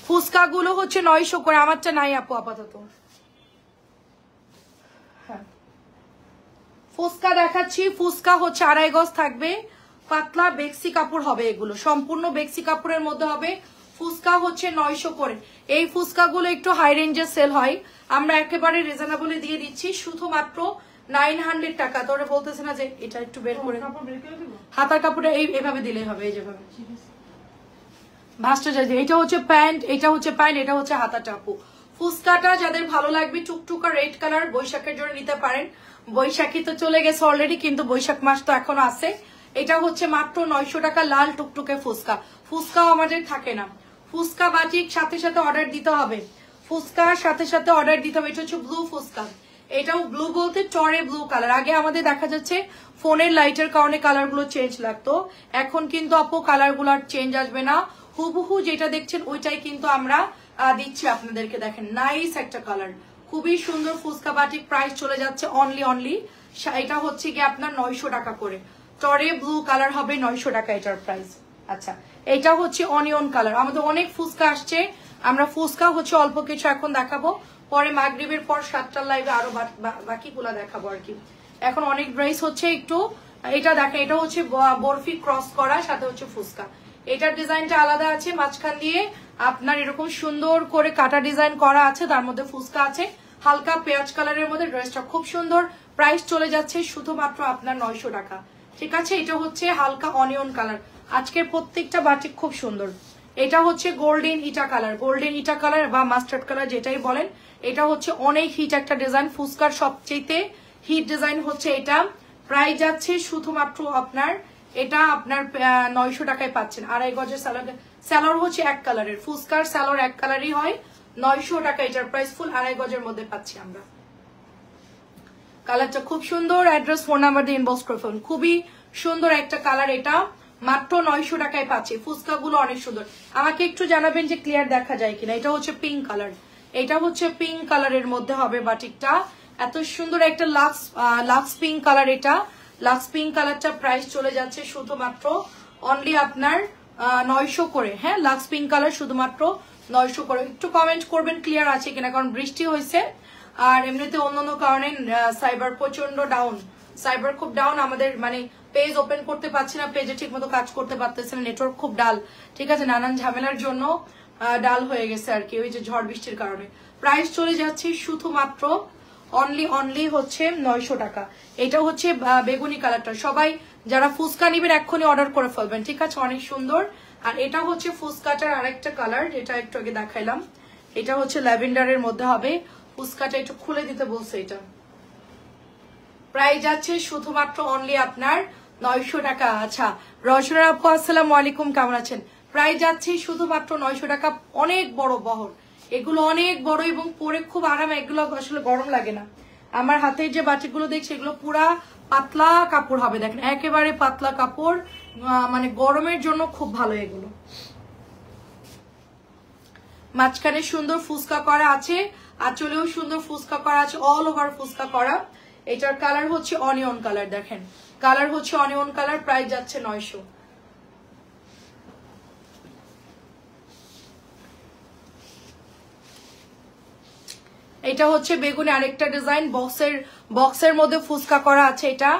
ফুসকা গুলো হচ্ছে 900 করে, আমারটা নাই আপু আপাতত। হ্যাঁ ফুসকা দেখাচ্ছি, ফুসকা হচ্ছে 2.5 গজ থাকবে, পাতলা বেক্সি কাপড় হবে, এগুলো সম্পূর্ণ বেক্সি কাপড়ের মধ্যে হবে। ফুসকা হচ্ছে 900 করে। এই ফুসকা গুলো একটু হাই রেঞ্জের সেল হয়, আমরা একেবারে রিজনেবলে দিয়ে দিচ্ছি শুধুমাত্র 900 টাকা। তোরে বলতেছে না যে এটা একটু বের করে, হাতার কাপড়টা এইভাবে দিলেই হবে, এই যেভাবে ভাঁজটা যাই। এটা হচ্ছে প্যান্ট, এটা হচ্ছে প্যান্ট, এটা হচ্ছে হাতাটা। আপু ফুসকাটা যাদের ভালো লাগবে টুকটুকা রেড কালার, বৈশাখের জন্য নিতে পারেন। বৈশাখী তো চলে গেছে অলরেডি, কিন্তু বৈশাখ মাস তো এখনো আছে। এটা হচ্ছে মাত্র 900 টাকা, লাল টুকটুকে ফুসকা। ফুসকাও আমাদের থাকে না, ফুসকা বাটিক সাথে সাথে অর্ডার দিতে হবে, ফুসকার সাথে সাথে অর্ডার দিতে হবে। এটা হচ্ছে ব্লু ফুসকা, এটাও ব্লু বলতে টরে ব্লু কালার। আগে আমাদের দেখা যাচ্ছে ফোনের লাইটের কারণে কালার গুলো চেঞ্জ লাগতো, এখন কিন্তু আপু কালার গুলো আর চেঞ্জ আসবে না, হুবহু যেটা দেখছেন ওইটাই কিন্তু আমরা দিচ্ছি আপনাদেরকে। দেখেন নাইস একটা কালার, খুবই সুন্দর ফুসকা বাটিক। প্রাইস চলে যাচ্ছে অনলি এটা হচ্ছে কি আপনার 900 টাকা করে। টরে ব্লু কালার হবে 900 টাকা এটার প্রাইস। আচ্ছা এটা হচ্ছে অনিয়ন কালার। আমাদের অনেক ফুসকা আসছে, আমরা ফুসকা হচ্ছে অল্প কিছু এখন দেখাবো, পরে মাগরিবের পর 7টার লাইভে আরো বাকিগুলা দেখাবো আর কি। এখন অনেক ড্রেস হচ্ছে একটু, এটা দেখেন এটা হচ্ছে বরফি ক্রস করা, সাথে হচ্ছে ফুসকা। এটার ডিজাইনটা আলাদা আছে, মাঝখান দিয়ে আপনার এরকম সুন্দর করে কাটা ডিজাইন করা আছে, তার মধ্যে ফুসকা আছে হালকা পেঁয়াজ কালারের মধ্যে। ড্রেসটা খুব সুন্দর, প্রাইস চলে যাচ্ছে শুধুমাত্র আপনার 900 টাকা, ঠিক আছে। এটা হচ্ছে হালকা অনিয়ন কালার, আজকের প্রত্যেকটা বাটিক খুব সুন্দর। এটা হচ্ছে গোল্ডেন ইটা কালার, গোল্ডেন ইটা কালার বা মাস্টার্ড কালার যেটাই বলেন, এটা হচ্ছে অনেক হিট একটা ডিজাইন। ফুসকার সবচেয়ে হিট ডিজাইন হচ্ছে এটা। প্রাইস যাচ্ছে শুধুমাত্র আপনার, এটা আপনার 900 টাকায় পাচ্ছেন। 2.5 গজের স্যালোর হচ্ছে এক কালারের, ফুসকার স্যালোর এক কালারই হয়, 900 টাকা এটার প্রাইস। ফুল 2.5 গজের মধ্যে পাচ্ছি আমরা। কালারটা খুব সুন্দর, অ্যাড্রেস ফোন নাম্বার দিয়ে ইনবক্স করে ফেলুন। খুবই সুন্দর একটা কালার, এটা মাত্র 900 টাকায় পাচ্ছি। ফুসকা গুলো অনেক সুন্দর। আমাকে একটু জানাবেন যে ক্লিয়ার দেখা যায় কিনা। এটা হচ্ছে পিঙ্ক কালার, এটা হচ্ছে পিঙ্ক কালারের মধ্যে হবে বাটিকটা, এত সুন্দর একটা লাক্স পিঙ্ক কালার। এটা লাক্স পিঙ্ক কালারটা প্রাইস চলে যাচ্ছে শুধুমাত্র অনলি আপনার 900 করে। হ্যাঁ লাক্স পিঙ্ক কালার শুধুমাত্র 900 করে। একটু কমেন্ট করবেন ক্লিয়ার আছে কিনা, কারণ বৃষ্টি হয়েছে আর এমনিতে অন্যান্য কারণে সাইবার প্রচন্ড ডাউন, সাইবার খুব ডাউন আমাদের, মানে পেজ ওপেন করতে পারছি না, পেজে ঠিক মতো কাজ করতে পারতেছে না, নেটওয়ার্ক খুব ডাল, ঠিক আছে, নানান ঝামেলার জন্য ডাল হয়ে গেছে আর কি, ওই যে ঝড় বৃষ্টির কারণে। প্রাইস চলে যাচ্ছে শুধুমাত্র অনলি হচ্ছে 900 টাকা। এটা হচ্ছে বেগুনি কালারটা, সবাই যারা ফুসকা নিবেন এক্ষুনি অর্ডার করে ফেলবেন, ঠিক আছে, অনেক সুন্দর। আর এটা হচ্ছে ফুসকাটার আরেকটা কালার, যেটা একটু আগে দেখাইলাম, এটা হচ্ছে ল্যাভেন্ডারের মধ্যে হবে। ফুসকাটা একটু খুলে দিতে বলছে, এটা প্রাইস যাচ্ছে শুধুমাত্র অনলি আপনার 900 টাকা। আচ্ছা রওশনা আপু আসসালামু আলাইকুম, কেমন আছেন? প্রাইস যাচ্ছে শুধুমাত্র 900 টাকা। অনেক বড় বহর, এগুলো অনেক বড় এবং পরে খুব আরাম, এগুলো আসলে গরম লাগে না। আমার হাতের যে বাটিকগুলো দেখছি এগুলো পুরা পাতলা কাপড় হবে, দেখেন একেবারে পাতলা কাপড়, মানে গরমের জন্য খুব ভালো এগুলো। মাঝখানে সুন্দর ফুসকা করা আছে, আঁচলেও সুন্দর ফুসকা করা আছে, অল ওভার ফুসকা করা। এটার কালার হচ্ছে অনিয়ন কালার, দেখেন কালার হচ্ছে অনিয়ন কালার। প্রাইস যাচ্ছে 900। এটা হচ্ছে বেগুনি আরেকটা ডিজাইন, বক্সের মধ্যে ফুসকা করা আছে। এটা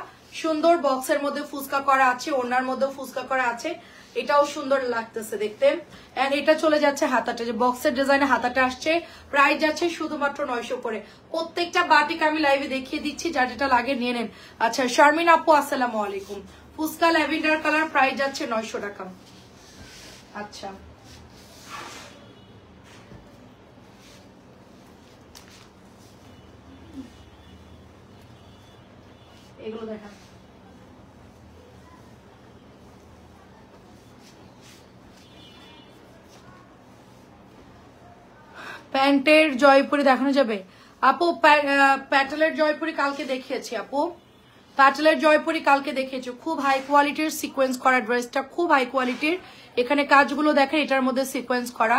সুন্দর বক্সের মধ্যে ফুসকা করা আছে, ওনার মধ্যে ফুসকা করা আছে, এটাও সুন্দর লাগতেছে দেখতে। এন্ড এটা চলে যাচ্ছে হাতাটা, যে বক্সের ডিজাইনে হাতাটা আসছে। প্রাইস যাচ্ছে শুধুমাত্র 900 করে। প্রত্যেকটা বাটিক আমি লাইভে দেখিয়ে দিচ্ছি, যার যেটা লাগে নিয়ে নেন। আচ্ছা শারমিন আপু আসসালামু আলাইকুম, ফুসকা ল্যাভেন্ডার কালার, প্রাইস যাচ্ছে 900 টাকা। আচ্ছা এগুলো দেখা, প্যান্টের জয়পুরি দেখানো যাবে আপু? প্যাটেলের জয়পুরি কালকে দেখিয়েছি আপু, প্যাটেলের জয়পুরি কালকে দেখিয়েছি। খুব হাই কোয়ালিটির সিকোয়েন্স করা ড্রেসটা, খুব হাই কোয়ালিটির। এখানে কাজগুলো দেখেন, এটার মধ্যে সিকোয়েন্স করা।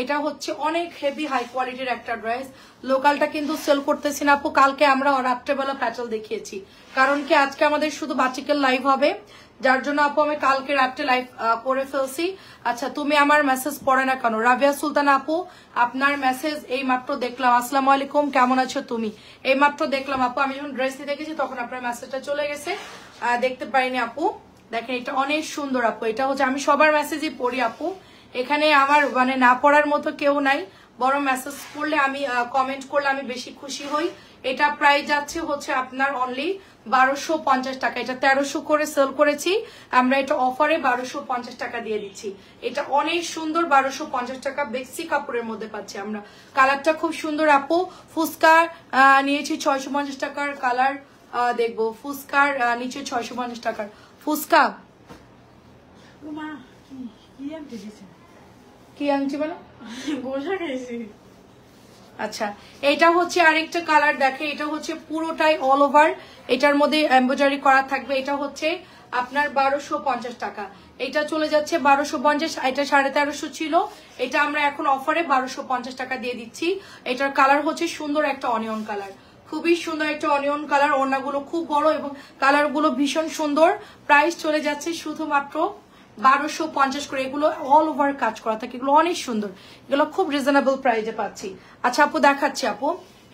এটা হচ্ছে অনেক হেভি হাই কোয়ালিটির একটা ড্রেস। লোকালটা কিন্তু সেল করতেছি না আপু, কালকে আমরা রাত্রেবেলা প্যাটেল দেখিয়েছি, কারণ কি আজকে আমাদের শুধু বাটিকের লাইভ হবে, যার জন্য আপু আমি কালকে রাত্রে লাইভ করে ফেলছি। আচ্ছা তুমি আমার মেসেজ পড়ে না কেন? রাবিয়া সুলতান আপু আপনার মেসেজ এই মাত্র দেখলাম। আসসালামু আলাইকুম, কেমন আছো তুমি? এই মাত্র দেখলাম আপু, আমি যখন ড্রেস নিতে গেছি তখন আপনার মেসেজটা চলে গেছে, দেখতে পারিনি আপু। দেখেন এটা অনেক সুন্দর আপু, এটা হচ্ছে আমি সবার মেসেজই পড়ি আপু, এখানে আমার মানে না পড়ার মতো কেউ নাই, বড় মেসেজ পড়লে আমি কমেন্ট করলে আমি বেশি খুশি হই। এটা প্রাইস যাচ্ছে হচ্ছে আপনার অনলি 1250 টাকা। এটা 1300 করে সেল করেছি আমরা, এটা অফারে 1250 টাকা দিয়ে দিচ্ছি। এটা অনেক সুন্দর, 1250 টাকা বেক্সি কাপড়ের মধ্যে পাচ্ছি আমরা। কালারটা খুব সুন্দর আপু। ফুসকা নিয়েছি 650 টাকার কালার, দেখবো ফুসকার নিচে 650 টাকার ফুসকা। কি আনছি বলো? আচ্ছা এটা হচ্ছে আরেকটা কালার, দেখে এটা হচ্ছে পুরোটাই অল ওভার, এটার মধ্যে এমব্রয়ডারি করা থাকবে। এটা হচ্ছে আপনার 1250 টাকা। এটা চলে যাচ্ছে 1250, এটা 1350 ছিল, এটা আমরা এখন অফারে 1250 টাকা দিয়ে দিচ্ছি। এটার কালার হচ্ছে সুন্দর একটা অনিয়ন কালার, খুবই সুন্দর একটা অনিয়ন কালার। ওড়নাগুলো খুব বড় এবং কালারগুলো ভীষণ সুন্দর। প্রাইস চলে যাচ্ছে শুধুমাত্র 1250 করে। এগুলো অল ওভার কাজ করা থাকে, এগুলো অনেক সুন্দর, এগুলো খুব রিজনেবল প্রাইসে পাচ্ছি। আচ্ছা আপু দেখাচ্ছি আপু,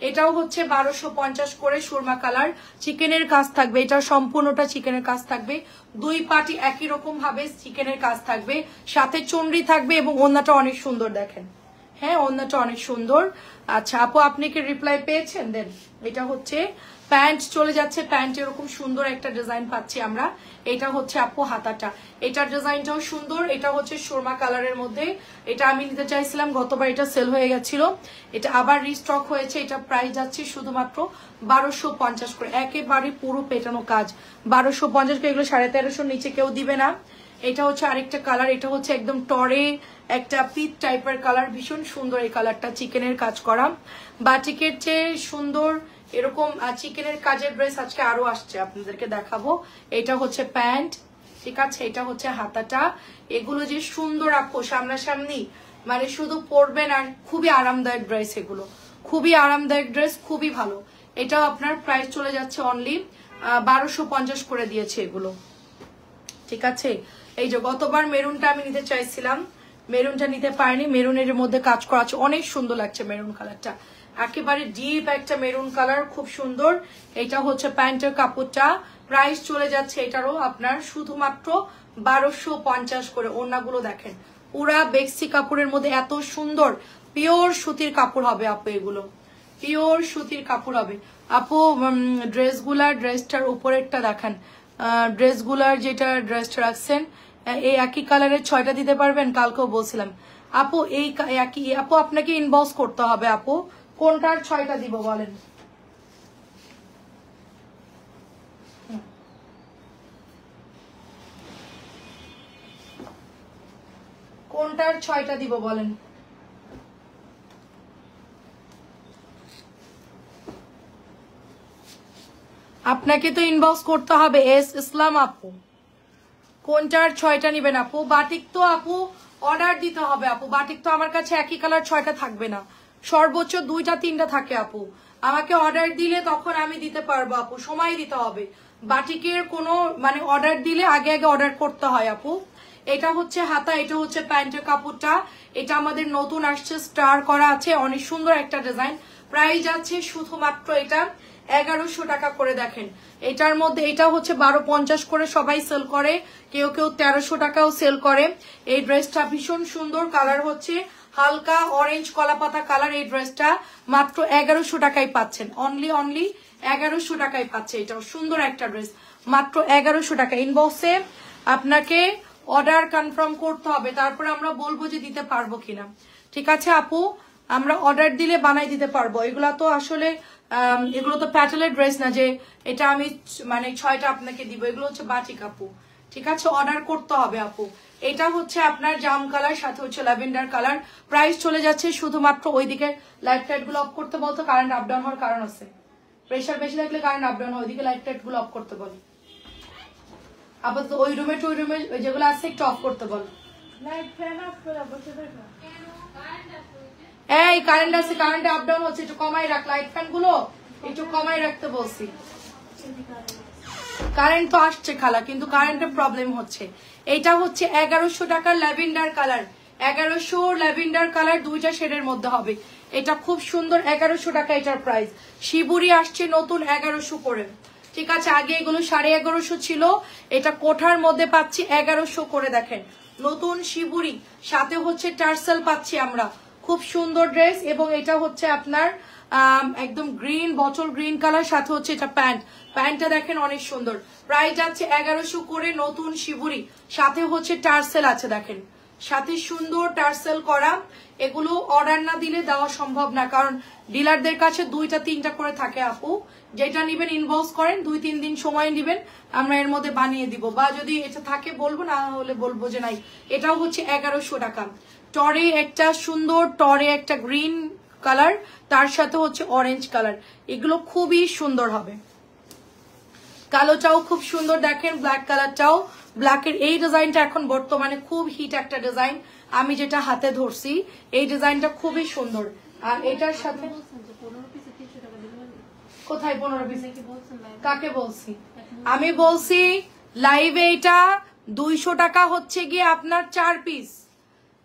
এটাও হচ্ছে 1250 করে, সুরমা কালার, চিকেনের কাজ থাকবে, এটা সম্পূর্ণটা চিকেনের কাজ থাকবে, দুই পাটি একই রকম ভাবে চিকেনের কাজ থাকবে, সাথে চুনরি থাকবে এবং ওড়নাটা অনেক সুন্দর দেখেন। হ্যাঁ ওড়নাটা অনেক সুন্দর। আচ্ছা আপু আপনি কি রিপ্লাই পেয়েছেন? দেন এটা হচ্ছে প্যান্ট চলে যাচ্ছে, প্যান্ট এরকম সুন্দর একটা ডিজাইন পাচ্ছি আমরা। এটা হচ্ছে আপু হাতাটা, এটার ডিজাইনটাও সুন্দর। এটা হচ্ছে সুরমা কালারের মধ্যে, এটা আমি নিতে চাইছিলাম, গতবার এটা সেল হয়ে গেছিল, এটা আবার রিস্টক হয়েছে। এটা প্রাইস যাচ্ছে শুধুমাত্র 1250 করে, একেবারে পুরো পেটানো কাজ 1250 করে। এগুলো 1350 নিচে কেউ দিবে না। এটা হচ্ছে আরেকটা কালার, এটা হচ্ছে একদম টরে একটা পিচ টাইপের কালার, ভীষণ সুন্দর এই কালারটা, চিকেনের কাজ করা। বাটিকের চেয়ে সুন্দর এরকম চিকেনের কাজের ড্রেস আজকে আরো আসছে, আপনাদেরকে দেখাবো। এটা হচ্ছে প্যান্ট, ঠিক আছে, এটা হচ্ছে হাতাটা। এগুলো যে সুন্দর আপু সামনাসামনি, মানে শুধু পরবেন আর খুবই আরামদায়ক ড্রেস, এগুলো খুবই আরামদায়ক ড্রেস, খুবই ভালো। এটাও আপনার প্রাইস চলে যাচ্ছে অনলি 1250 করে দিয়েছে এগুলো, ঠিক আছে। এই যে গতবার মেরুনটা আমি নিতে চাইছিলাম, মেরুনটা নিতে পারিনি, মেরুনের মধ্যে কাজ করা আছে, অনেক সুন্দর লাগছে মেরুন কালারটা, একেবারে ডিপ একটা মেরুন কালার, খুব সুন্দর। এটা হচ্ছে প্যান্টের কাপড়টা, প্রাইস চলে যাচ্ছে এটারও আপনার শুধুমাত্র 1250 করে। ওড়নাগুলো দেখেন পুরা বেক্সি কাপড়ের মধ্যে, এত সুন্দর পিওর সুতির কাপড় হবে আপু, এগুলো পিওর সুতির কাপড় হবে আপু। ড্রেসটার উপরেরটা দেখান, ড্রেসগুলার যেটা ড্রেসটা রাখছেন এই একই কালারের 6টা দিতে পারবেন? কালকেও বলছিলাম আপু এই একই আপু, আপনাকে ইনবক্স করতে হবে আপু, কোনটার 6টা দিব বলেন। কোনটার 6টা দিব বলেন? আপনাকে তো ইনবক্স করতে হবে এস ইসলাম আপু, কোনটার 6টা নিবেন আপু? বাটিক তো আপু অর্ডার দিতে হবে আপু, বাটিক তো আমার কাছে একই কালার 6টা থাকবে না, সর্বোচ্চ 2টা 3টা থাকে আপু। আমাকে অর্ডার দিলে তখন আমি দিতে পারবো আপু, সময় দিতে হবে। বাটিকের কোনো মানে অর্ডার দিলে আগে আগে অর্ডার করতে হয় আপু। এটা হচ্ছে হাতা, এটা হচ্ছে প্যান্টের কাপড়টা, এটা আমাদের নতুন আসছে, স্টার করা আছে, অনেক সুন্দর একটা ডিজাইন। প্রাইস আছে শুধুমাত্র এটা 1100 টাকা করে। দেখেন এটার মধ্যে এটা হচ্ছে 1250 করে সবাই সেল করে, কেউ কেউ 1300 টাকাও সেল করে। এই ড্রেসটা ভীষণ সুন্দর, কালার হচ্ছে হালকা অরেঞ্জ কলাপাতা কালার। এই ড্রেসটা মাত্র 1100 টাকায় পাচ্ছেন, অনলি 1100 টাকায় পাচ্ছে। এটাও সুন্দর একটা ড্রেস, মাত্র 1100 টাকা। ইনবক্সে আপনাকে অর্ডার কনফার্ম করতে হবে, তারপরে আমরা বলবো যে দিতে পারবো কিনা। ঠিক আছে আপু, আমরা অর্ডার দিলে বানাই দিতে পারবো। এগুলা তো আসলে এগুলো তো প্যাটেলের ড্রেস না যে এটা আমি মানে 6টা আপনাকে দিব, এগুলো হচ্ছে বাটিক আপু। ঠিক আছে, অর্ডার করতে হবে আপু। এটা হচ্ছে আপনার জাম কালার, সাথে হচ্ছে ল্যাভেন্ডার কালার। প্রাইস চলে যাচ্ছে শুধুমাত্র ওইদিকে লাইট টাইট গুলো অফ করতে বলতো, কারেন্ট আপ ডাউন হওয়ার কারণ আছে, প্রেশার বেশি থাকলে কারেন্ট আপ ডাউন হয়, ওইদিকে লাইট টাইট গুলো অফ করতে বল। আপাতত ওই রুমে টু রুমে যেগুলো আছে একটু অফ করতে বল। এই কারেন্ট আছে, কারেন্টে আপ ডাউন হচ্ছে, একটু কমাই রাখ, লাইট ফ্যান গুলো একটু কমাই রাখতে বলছি। কারেন্ট তো আসছে খালা, কিন্তু কারেন্টের প্রবলেম হচ্ছে। এটা হচ্ছে 1100 টাকার ল্যাভেন্ডার কালার, 1100 ল্যাভেন্ডার কালার, 2টা শেডের মধ্যে হবে। এটা খুব সুন্দর, 1100 টাকা এটার প্রাইস। শিবুরি আসছে নতুন 1100 করে। ঠিক আছে, আগে এগুলো 1150 ছিল, এটা কোঠার মধ্যে পাচ্ছি 1100 করে। দেখেন নতুন শিবুরি, সাথে হচ্ছে টার্সেল পাচ্ছি আমরা, খুব সুন্দর ড্রেস। এবং এটা হচ্ছে আপনার একদম গ্রিন বটল গ্রিন কালার, সাথে হচ্ছে এটা প্যান্টটা দেখেন অনেক সুন্দর। প্রাইস যাচ্ছে 1100 করে, নতুন শিবুরি, সাথে হচ্ছে টার্সেল আছে। দেখেন সাথে সুন্দর টার্সেল করা। এগুলো অর্ডার না দিলে দেওয়া সম্ভব না, কারণ ডিলারদের কাছে 2টা 3টা করে থাকে আপু। যেটা নিবেন ইনবক্স করেন, 2-3 দিন সময় নিবেন, আমরা এর মধ্যে বানিয়ে দিব, বা যদি এটা থাকে বলবো, না হলে বলবো যে নাই। এটাও হচ্ছে 1100 টাকা। টরে একটা সুন্দর, টরে একটা গ্রিন কালার, তার সাথে হচ্ছে অরেঞ্জ কালার, এগুলো খুবই সুন্দর হবে। কালোটাও খুব সুন্দর, দেখেন ব্ল্যাক কালারটাও। ব্ল্যাকের এই ডিজাইনটা এখন বর্তমানে খুব হিট একটা ডিজাইন, আমি যেটা হাতে ধরছি এই ডিজাইনটা খুবই সুন্দর। আর এটার সাথে কোথায় 15 পিস, কাকে বলছি? আমি বলছি লাইভে এটা 200 টাকা হচ্ছে গিয়ে আপনার 4 পিস,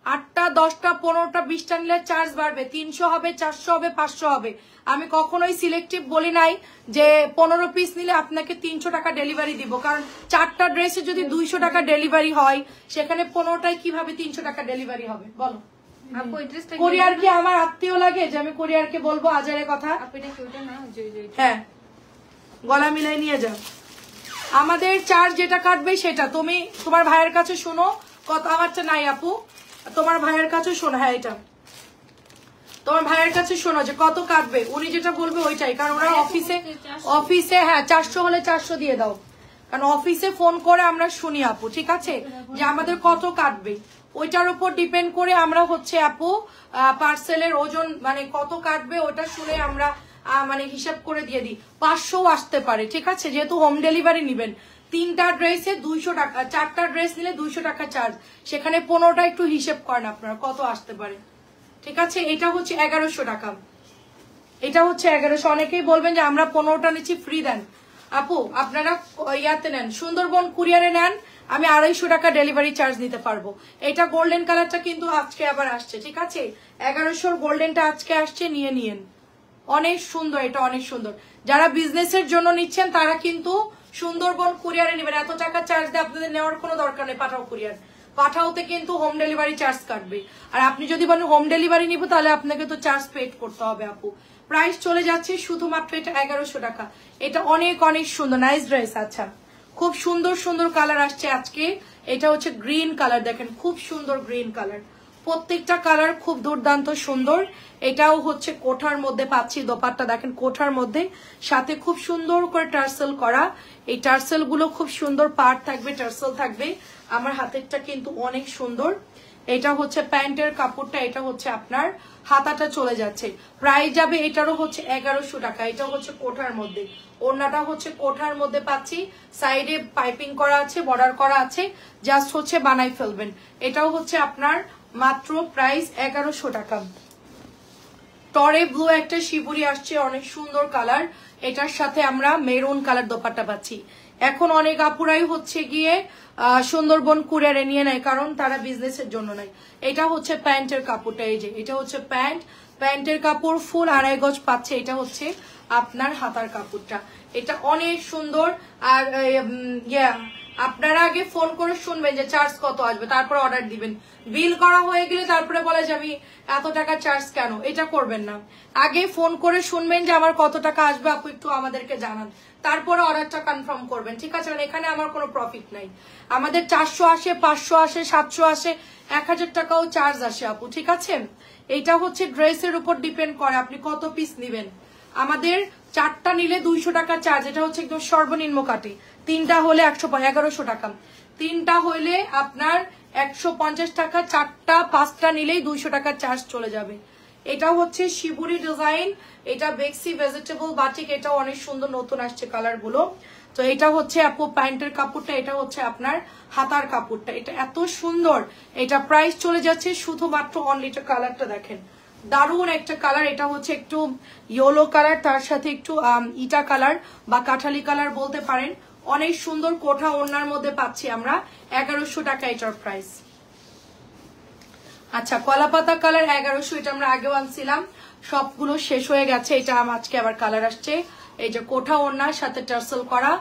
8টা 10টা 15টা 20টা নিলে চার্জ বাড়বে, 300 হবে, 400 হবে, 500 হবে। আমি কখনোই সিলেক্টিভ বলি নাই যে 15 পিস নিলে আপনাকে 300 টাকা ডেলিভারি দিব, কারণ 4টা ড্রেসে যদি 200 টাকা ডেলিভারি হয়, সেখানে 15টায় কিভাবে 300 টাকা ডেলিভারি হবে বলো? কোরিয়ার কি আমার আত্মীয় লাগে যে আমি কোরিয়ারকে বলবো আজারের কথা? হ্যাঁ, গলা মিলাই নিয়ে যাও। আমাদের চার্জ যেটা কাটবে সেটা তুমি তোমার ভাইয়ের কাছে শোনো, কত আমারটা নাই আপু, তোমার ভাইয়ের কাছে শোনো। হ্যাঁ, এটা তোমার ভাইয়ের কাছে শোনো যে কত কাটবে, উনি যেটা বলবে ওইটাই, কারণ ওরা অফিসে হ্যাঁ 400 হলে 400 দিয়ে দাও, কারণ অফিসে ফোন করে আমরা শুনি আপু। ঠিক আছে, যে আমাদের কত কাটবে ওইটার উপর ডিপেন্ড করে আমরা হচ্ছে আপু পার্সেলের ওজন মানে কত কাটবে ওটা শুনে আমরা মানে হিসাব করে দিয়ে দিই। 500 আসতে পারে। ঠিক আছে, যেহেতু হোম ডেলিভারি নিবেন, 3টা ড্রেসে 200 টাকা, 4টা ড্রেস নিলে 200 টাকা চার্জ, সেখানে 15টা একটু হিসেব করেন আপনারা কত আসতে পারে। ঠিক আছে, এটা হচ্ছে 1100 টাকা, এটা হচ্ছে 1100। অনেকেই বলবেন যে আমরা 15টা নিচ্ছি ফ্রি দেন। আপু আপনারা ইয়াতে নেন, সুন্দরবন কুরিয়ারে নেন, আমি 250 টাকা ডেলিভারি চার্জ নিতে পারবো। এটা গোল্ডেন কালারটা কিন্তু আজকে আবার আসছে। ঠিক আছে, 1100 গোল্ডেনটা আজকে আসছে, নিয়ে নিয়েন, অনেক সুন্দর, এটা অনেক সুন্দর। যারা বিজনেসের জন্য নিচ্ছেন তারা কিন্তু সুন্দরবন কুরিয়ারে নেবেন, এত টাকা চার্জ দিয়ে আপনাদের নেওয়ার কোনো দরকার নেই। পাঠাও কুরিয়ার, পাঠাওতে কিন্তু হোম ডেলিভারি চার্জ কাটবে। আর আপনি যদি বলেন হোম ডেলিভারি নিব, তাহলে আপনাকে তো চার্জ পেড করতে হবে আপু। প্রাইস চলে যাচ্ছে শুধুমাত্র এটা 1100 টাকা। এটা অনেক অনেক সুন্দর, নাইস ড্রেস। আচ্ছা, খুব সুন্দর সুন্দর কালার আসছে আজকে। এটা হচ্ছে গ্রিন কালার, দেখেন খুব সুন্দর গ্রিন কালার, প্রত্যেকটা কালার খুব দুর্দান্ত সুন্দর। এটাও হচ্ছে কোঠার মধ্যে পাচ্ছি, দোপাট্টা দেখেন কোঠার মধ্যে, সাথে খুব সুন্দর করে টার্সেল করা। এই টার্সেল গুলো খুব সুন্দর, পার্ট থাকবে, টার্সেল থাকবে। আমার হাতেরটা কিন্তু অনেক সুন্দর। এটা হচ্ছে প্যান্টের কাপড়টা, এটা হচ্ছে আপনার হাতাটা চলে যাচ্ছে, প্রাইস যাবে এটারও হচ্ছে 1100 টাকা। এটা হচ্ছে কোঠার মধ্যে, ওড়নাটা হচ্ছে কোঠার মধ্যে পাচ্ছি, সাইডে পাইপিং করা আছে, বর্ডার করা আছে, জাস্ট হচ্ছে বানাই ফেলবেন। এটাও হচ্ছে আপনার মাত্র প্রাইস 1100 টাকা। টরে ব্লু একটা শিবুরি আসছে, অনেক সুন্দর কালার। এটার সাথে আমরা মেরুন কালার দোপাট্টা পাচ্ছি। এখন অনেক আপুরাই হচ্ছে গিয়ে সুন্দরবন কুরিয়ারে নিয়ে নেয়, কারণ তারা বিজনেসের জন্য নেয়। এটা হচ্ছে প্যান্টের কাপড়টা, এই যে এটা হচ্ছে প্যান্ট, প্যান্টের কাপড় ফুল 2.5 গজ পাচ্ছে। এটা হচ্ছে আপনার হাতার কাপড়টা, এটা অনেক সুন্দর। আর আপনারা আগে ফোন করে শুনবেন যে চার্জ কত আসবে, তারপরে অর্ডার দিবেন। বিল করা হয়ে গেলে তারপরে বলে যে আমি এত টাকা চার্জ কেন, এটা করবেন না। আগে ফোন করে শুনবেন যে আমার কত টাকা আসবে, আপু একটু আমাদেরকে জানান, তারপরে অর্ডারটা কনফার্ম করবেন, ঠিক আছে? এখানে আমার কোনো প্রফিট নাই। আমাদের 400 আসে, 500 আসে, 700 আসে, 1000 টাকাও চার্জ আসে আপু, ঠিক আছে? এইটা হচ্ছে ড্রেসের উপর ডিপেন্ড করে আপনি কত পিস নিবেন। আমাদের 4টা নিলে 200 টাকা চার্জ, এটা হচ্ছে একদম সর্বনিম্ন কাটে। 3টা হলে 1100 টাকা, 3টা হলে আপনার 150 টাকা, 4টা 5টা নিলেই 200 টাকা চার্জ চলে যাবে। এটা হচ্ছে শিবুরি ডিজাইন, এটা বেক্সি ভেজিটেবল বাটিক, এটা অনেক সুন্দর, নতুন আসছে কালার গুলো। তো এটা হচ্ছে আপু প্যান্টের কাপড়টা, এটা হচ্ছে আপনার হাতার কাপড়টা, এটা এত সুন্দর। এটা প্রাইস চলে যাচ্ছে শুধুমাত্র অনলিটা, কালারটা দেখেন দারুণ একটা কালার। এটা হচ্ছে একটু ইয়েলো কালার, তার সাথে একটু ইটা কালার বা কাঠালি কালার বলতে পারেন। অনেক সুন্দর কোঠা ওড়নার মধ্যে পাচ্ছি আমরা, 1100 টাকা এটার প্রাইস। আচ্ছা, কলাপাতা কালার 1100, এটা আমরা আগেও আনছিলাম, সবগুলো শেষ হয়ে গেছে। এটা আজকে আবার কালার আসছে। এই যে কোঠা ওড়নার সাথে টার্সেল করা,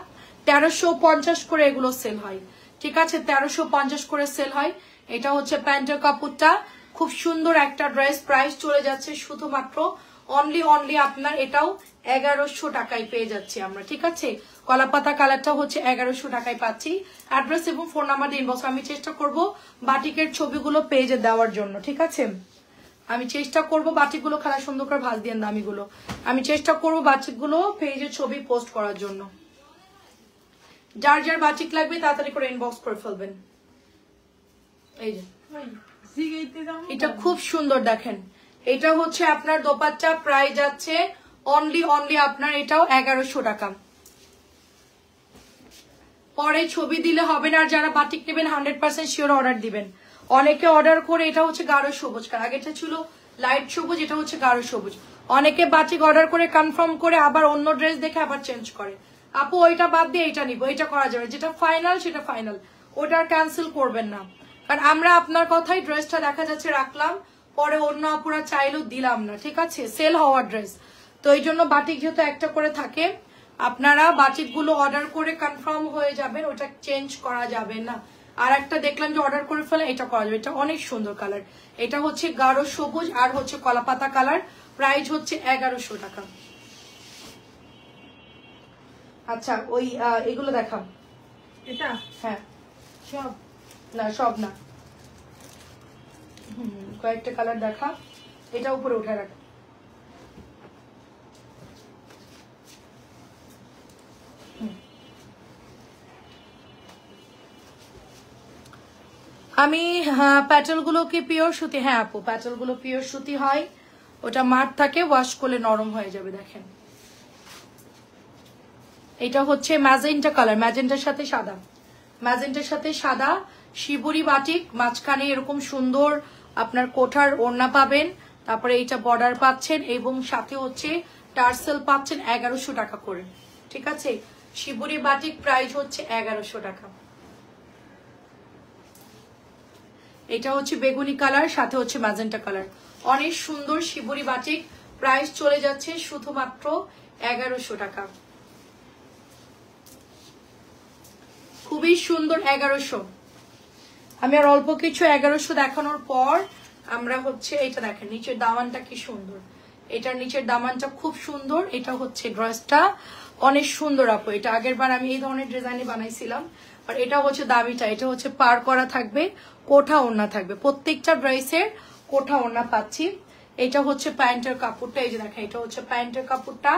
1350 করে এগুলো সেল হয়, ঠিক আছে? 1350 করে সেল হয়। এটা হচ্ছে প্যান্টের কাপড়টা, খুব সুন্দর একটা ড্রেস, প্রাইস চলে যাচ্ছে শুধুমাত্র অনলি আপনার এটাও 1100 টাকায় পেয়ে যাচ্ছি আমরা, ঠিক আছে? কলাপাতা কালারটা হচ্ছে 1100 টাকায় পাচ্ছি। অ্যাড্রেস এবং ফোন নাম্বার ইনবক্স, আমি চেষ্টা করব বাটিকের ছবিগুলো পেজে দেওয়ার জন্য, ঠিক আছে? আমি চেষ্টা করব বাটিকগুলো খেলা সুন্দর করে ভাজ দিয়ে দামিগুলো, আমি চেষ্টা করব বাটিকগুলো পেজে ছবি পোস্ট করার জন্য। যার যার বাটিক লাগবে তাড়াতাড়ি করে ইনবক্স করে ফেলবেন। এই যে এটা খুব সুন্দর দেখেন, এটা হচ্ছে আপনার দোপাট্টা, প্রাইস যাচ্ছে অনলি আপনার এটাও 1100 টাকা। পরে ছবি দিলে হবে না, আর যারা বাটিক নেবেন 100% শিওর অর্ডার দিবেন। অনেকে অর্ডার করে, এটা হচ্ছে গাঢ় সবুজ কালার, আগেটা ছিল লাইট সবুজ, এটা হচ্ছে গাঢ় সবুজ। অনেকে বাটিক অর্ডার করে কনফার্ম করে আবার অন্য ড্রেস দেখে আবার চেঞ্জ করে, আপু ওইটা বাদ দিয়ে এটা নিবো, এটা করা যাবে, যেটা ফাইনাল সেটা ফাইনাল, ওটা ক্যান্সেল করবেন না। কারণ আমরা আপনার কথাই ড্রেসটা দেখা যাচ্ছে রাখলাম, পরে অন্য আপুরা চাইলেও দিলাম না, ঠিক আছে? সেল হওয়ার ড্রেস, তো এই জন্য বাটিক যেহেতু একটা করে থাকে, আপনারা বাটিকগুলো অর্ডার করে কনফার্ম হয়ে যাবেন, ওটা চেঞ্জ করা যাবে না। আর একটা দেখলাম যে অর্ডার করে ফেলে, এটা করা যাবে, এটা অনেক সুন্দর কালার। এটা হচ্ছে গাঢ় সবুজ আর হচ্ছে কলাপাতা কালার, প্রাইস হচ্ছে 1100 টাকা। আচ্ছা, ওই এগুলো দেখাম, এটা হ্যাঁ সব না, সব না, কয়েকটা কালার দেখা, এটা উপরে উঠে রাখ। আমি প্যাটেলগুলো কি পিওর সুতি? হ্যাঁ আপু, প্যাটেলগুলো পিওর সুতি হয়, ওটা মাঠ থাকে, ওয়াশ করলে নরম হয়ে যাবে। দেখেন এটা হচ্ছে ম্যাজেন্টা কালার, ম্যাজেন্টার সাথে সাদা, ম্যাজেন্টার সাথে সাদা শিবুরি বাটিক, মাঝখানে এরকম সুন্দর আপনার কোঠার ওড়না পাবেন, তারপরে এইটা বর্ডার পাচ্ছেন এবং সাথে হচ্ছে টার্সেল পাচ্ছেন 1100 টাকা করে, ঠিক আছে? শিবুরি বাটিক প্রাইস হচ্ছে 1100 টাকা। এটা হচ্ছে বেগুনি কালার, সাথে হচ্ছে ম্যাজেন্টা কালার, অনেক সুন্দর শিবুরি বাটিক, প্রাইস চলে যাচ্ছে শুধুমাত্র 1100 টাকা। খুবই সুন্দর 1100। আমি আর অল্প কিছু 1100 দেখানোর পর আমরা হচ্ছে এটা দেখেন, নিচের দামানটা কি সুন্দর, এটার নিচের দামানটা খুব সুন্দর। এটা হচ্ছে ড্রেসটা অনেক সুন্দর আপু, এটা আগের বার আমি এই ধরনের ডিজাইনে বানাইছিলাম। আর এটা হচ্ছে দামিটা, এটা হচ্ছে পার করা থাকবে, কোঠা ওড়না থাকবে, প্রত্যেকটা ড্রেসের কোঠা ওড়না পাচ্ছি। এটা হচ্ছে প্যান্টের কাপড়টা, এই যে দেখেন এটা হচ্ছে প্যান্টের কাপড়টা,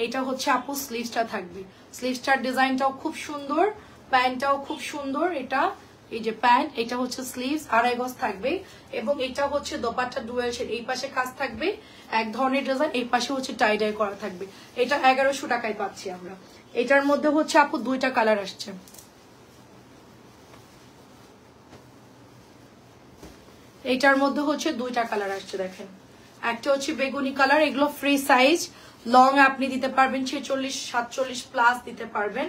এটা হচ্ছে আপু স্লিভসটা থাকবে। স্লিভসটার ডিজাইনটাও খুব সুন্দর, প্যান্টটাও খুব সুন্দর। এটা এই যে প্যান্ট, এটা হচ্ছে স্লিভস 2.5 গজ থাকবে এবং এটা হচ্ছে দোপাট্টা ডুয়েল শেড, এই পাশে কাজ থাকবে এক ধরনের ডিজাইন, এই পাশে হচ্ছে টাই ডাই করা থাকবে। এটা 1100 টাকায় পাচ্ছি আমরা। এটার মধ্যে হচ্ছে আপু 2টা কালার আসছে। এটার মধ্যে হচ্ছে 2টা কালার আসছে দেখেন, একটা হচ্ছে বেগুনি কালার, এগুলো ফ্রি সাইজ, লং আপনি দিতে পারবেন 46 47 প্লাস দিতে পারবেন।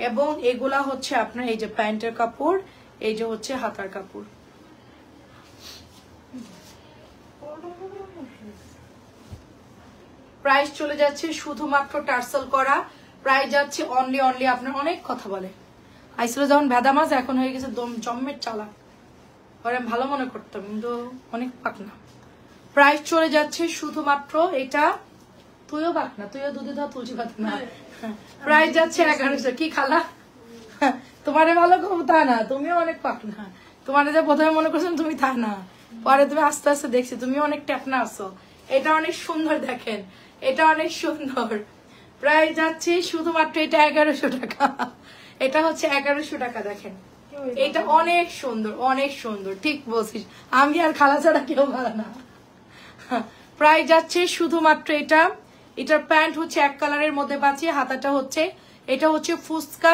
এবং এগুলা হচ্ছে আপনার এই যে প্যান্টের কাপড়, এই যে হচ্ছে হাতার কাপড়। প্রাইস চলে যাচ্ছে শুধুমাত্র টার্সেল করা, প্রাইস যাচ্ছে অনলি আপনার অনেক কথা বলে আইসলে যখন ভেদা মাছ, এখন হয়ে গেছে জম্মের চালা, ওরা ভালো মনে করতাম কিন্তু অনেক পাক না। প্রাইস চলে যাচ্ছে শুধুমাত্র এটা, তুইও পাক না, তুইও দুধে দাও তুলসী পাত না। প্রাইস যাচ্ছে 1100। কি খালা তোমারে ভালো করবো তা না, তুমিও অনেক পাক না। তোমার যে প্রথমে মনে করছেন তুমি তা না, পরে তুমি আস্তে আস্তে দেখছি তুমি অনেক ট্যাপনা আছো। এটা অনেক সুন্দর দেখেন, এটা অনেক সুন্দর। প্রাইস যাচ্ছে শুধুমাত্র এটা 1100 টাকা। এটা হচ্ছে 1100 টাকা দেখেন, এটা অনেক সুন্দর, অনেক সুন্দর। ঠিক বলছিস, আমি আর খালা ছাড়া কেউ ভালো না। প্রাইস যাচ্ছে শুধুমাত্র এটা, এটার প্যান্ট হচ্ছে এক কালারের মধ্যে পাচ্ছি, হাতাটা হচ্ছে এটা হচ্ছে ফুচকা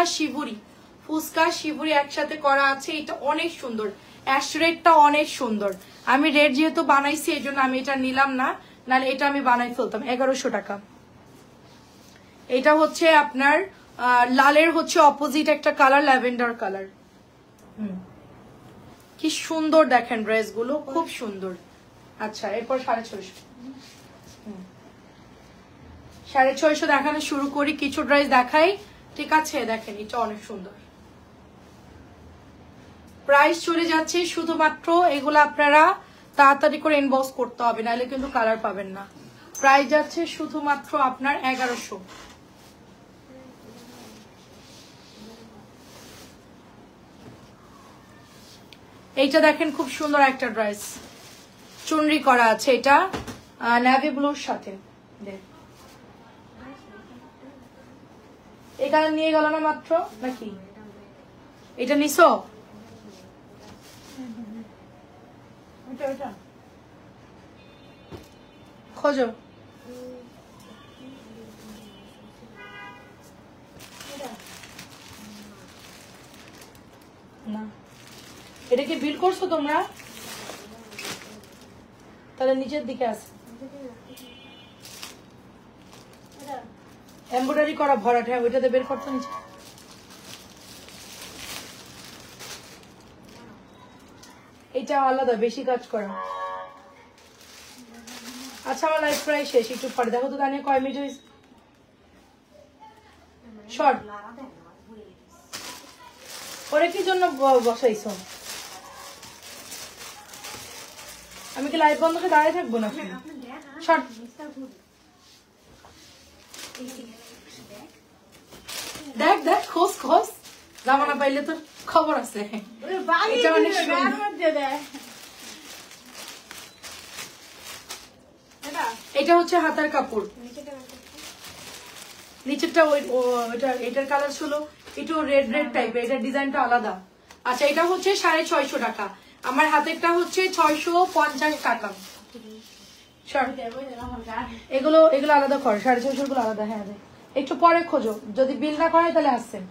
শিবুরি একসাথে করা আছে। এটা অনেক সুন্দর, অ্যাশ রেডটা অনেক সুন্দর। আমি রেড যেহেতু বানাইছি এই জন্য আমি এটা নিলাম না, নাহলে এটা আমি বানাই ফেলতাম। 1100 টাকা। এটা হচ্ছে আপনার লালের হচ্ছে অপোজিট একটা কালার, ল্যাভেন্ডার কালার। কি সুন্দর দেখেন ড্রেসগুলো, খুব সুন্দর। আচ্ছা এরপর 650। 650 দেখানো শুরু করি, কিছু ড্রেস দেখাই, ঠিক আছে? দেখেন এটা অনেক সুন্দর। প্রাইস চলে যাচ্ছে শুধুমাত্র, এগুলো আপনারা তাড়াতাড়ি করে ইনবক্স করতে হবে, নাহলে কিন্তু কালার পাবেন না। প্রাইস যাচ্ছে শুধুমাত্র আপনার 1100। এইটা দেখেন খুব সুন্দর একটা ড্রেস, চুনরি করা আছে, এটা নেভি ব্লুর সাথে। এই কালার নিয়ে গেল না মাত্র নাকি? এটা নিছো? খোঁজো। না এটা কি বিল করছো তোমরা? তাহলে নিচের দিকে আছে এমব্রয়ডারি করা ভরাট, হ্যাঁ ওইটাতে বের করতো নিচে। এটা আলাদা, বেশি কাজ করা। আচ্ছা আমার লাইফ প্রায় শেষ, একটু পরে দেখো তো দাঁড়িয়ে কয় মিনিট হয়েছে। শর্ট পরে কি জন্য বসাইছো? আমি কি লাইভ বন্ধ করে দাঁড়িয়ে থাকবো না? শর্ট দেখ দেখ, খোঁজ খোঁজ, জামানা পাইলে তোর খবর আছে। এটা হচ্ছে হাতার কাপড়, নিচেরটা এটার কালার ছিল একটু রেড রেড টাইপের, এটার ডিজাইনটা আলাদা। আচ্ছা এটা হচ্ছে 650 টাকা, আমার হাতেরটা হচ্ছে 650 টাকা। এগুলো আলাদা কর, 650 গুলো আলাদা। হ্যাঁ একটু পরে খোঁজো, যদি বিল না করে তাহলে আসছেন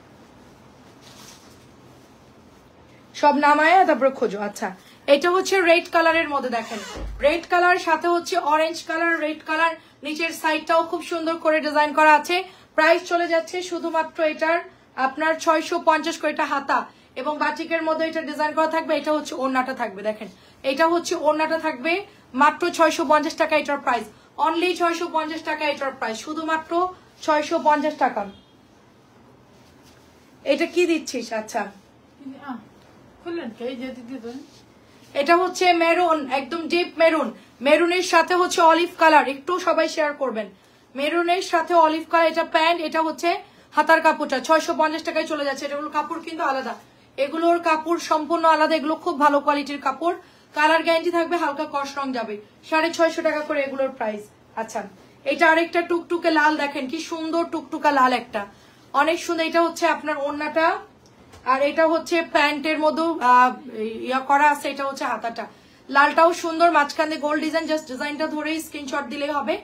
সব নামায় তারপরে খোঁজো। আচ্ছা এটা হচ্ছে রেড কালারের মধ্যে দেখেন, রেড কালার সাথে হচ্ছে অরেঞ্জ কালার, রেড কালার, নিচের সাইডটাও খুব সুন্দর করে ডিজাইন করা আছে। প্রাইস চলে যাচ্ছে শুধুমাত্র এটার আপনার 650 করে, এটা হাতা এবং বাটিকের মধ্যে এটা ডিজাইন করা থাকবে। এটা হচ্ছে ওড়নাটা থাকবে, দেখেন এটা হচ্ছে ওড়নাটা থাকবে মাত্র 650 টাকা এটার প্রাইস, অনলি 650 টাকা এটার প্রাইস, শুধুমাত্র 650 টাকা। এটা কি দিচ্ছিস? আচ্ছা এটা হচ্ছে মেরুন, একদম ডিপ মেরুন, মেরুনের সাথে হচ্ছে অলিভ কালার, একটু সবাই শেয়ার করবেন, মেরুনের সাথে অলিভ কালার। এটা প্যান্ট, এটা হচ্ছে হাতার কাপড়টা 650 টাকায় চলে যাচ্ছে। এটা হলো কাপড় কিন্তু আলাদা, এগুলোর কাপড় সম্পূর্ণ আলাদা, এগুলো খুব ভালো কোয়ালিটির কাপড়, কালার গ্যারান্টি থাকবে, হালকা কস রং যাবে। 650 টাকা করে এগুলোর প্রাইস। আচ্ছা এটা আরেকটা টুকটুকে লাল, দেখেন কি সুন্দর টুকটুকা লাল একটা, অনেক সুন্দর। এটা হচ্ছে আপনার ওড়নাটা, আর এটা হচ্ছে প্যান্টের মধ্যে ইয়া করা আছে, এটা হচ্ছে হাতাটা। লালটাও সুন্দর, মাঝখান দিয়ে গোল্ড ডিজাইন, জাস্ট ডিজাইনটা ধরেই স্ক্রিনশট দিলেই হবে।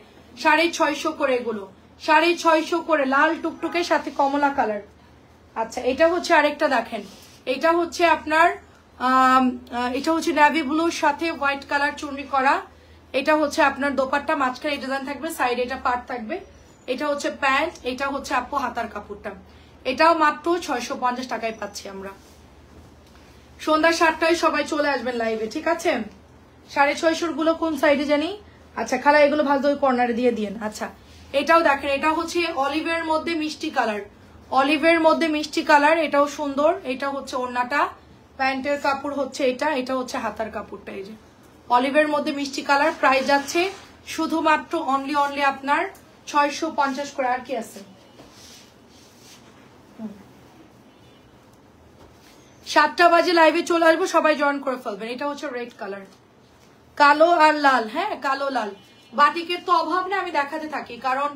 650 করে এগুলো, 650 করে লাল টুকটুকে সাথে কমলা কালার। আচ্ছা এটা হচ্ছে আরেকটা, দেখেন এটা হচ্ছে আপনার এটা হচ্ছে নেভি ব্লুর সাথে হোয়াইট কালার চুনরি করা। এটা হচ্ছে আপনার দোপাট্টা, মাঝখানে ডিজাইন থাকবে, সাইডে এটা পার্ট থাকবে। এটা হচ্ছে প্যান্ট, এটা হচ্ছে আপু হাতার কাপড়টা। এটাও মাত্র 650 টাকায় পাচ্ছি আমরা। সন্ধ্যা 7টায় সবাই চলে আসবেন লাইভে, ঠিক আছে? 650 গুলো কোন সাইডে জানি। আচ্ছা খালা এগুলো ভালো ওই কর্নারে দিয়ে দিন। আচ্ছা এটাও দেখেন, এটা হচ্ছে অলিভের মধ্যে মিষ্টি কালার, অলিভের মধ্যে মিষ্টি কালার, এটাও সুন্দর। এটা হচ্ছে ওড়নাটা, প্যান্টের কাপড় হচ্ছে এটা, এটা হচ্ছে হাতার কাপড়টা। এই যে অলিভের মধ্যে মিষ্টি কালার, প্রাইস যাচ্ছে শুধুমাত্র অনলি আপনার 650 করে। আর কি আছে? 7টা বাজে লাইভে চলে আসবো, সবাই জয়েন করে ফেলবেন। এটা হচ্ছে রেড কালার, কালো আর লাল। হ্যাঁ কালো লাল, বাটিকের তো অভাব না, আমি দেখাতে থাকি, কারণ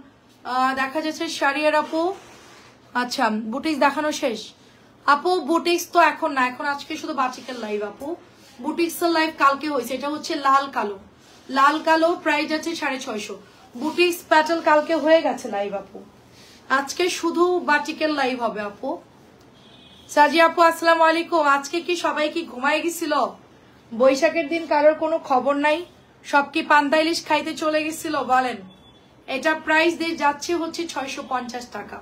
দেখা যাচ্ছে শাড়িয়ার আপু। আচ্ছা বুটিক্স দেখানো শেষ আপু? বুটিক্স তো এখন না, এখন আজকে শুধু বাটিকের লাইভ আপু। বুটিক্সের লাইভ কালকে হয়েছে। এটা হচ্ছে লাল কালো, লাল কালো, প্রাইস আছে 650। বুটিক্স প্যাটার্ন কালকে হয়ে গেছে লাইভ আপু, আজকে শুধু বাটিকের লাইভ হবে আপু। সাজি আপু আসসালামু আলাইকুম। আজকে কি সবাই কি ঘুমায় গেছিল? বৈশাখের দিন কারোর কোনো খবর নাই, সব কি পান্তা ইলিশ খাইতে চলে গেছিল বলেন? এটা প্রাইস দিয়ে যাচ্ছে হচ্ছে 650 টাকা,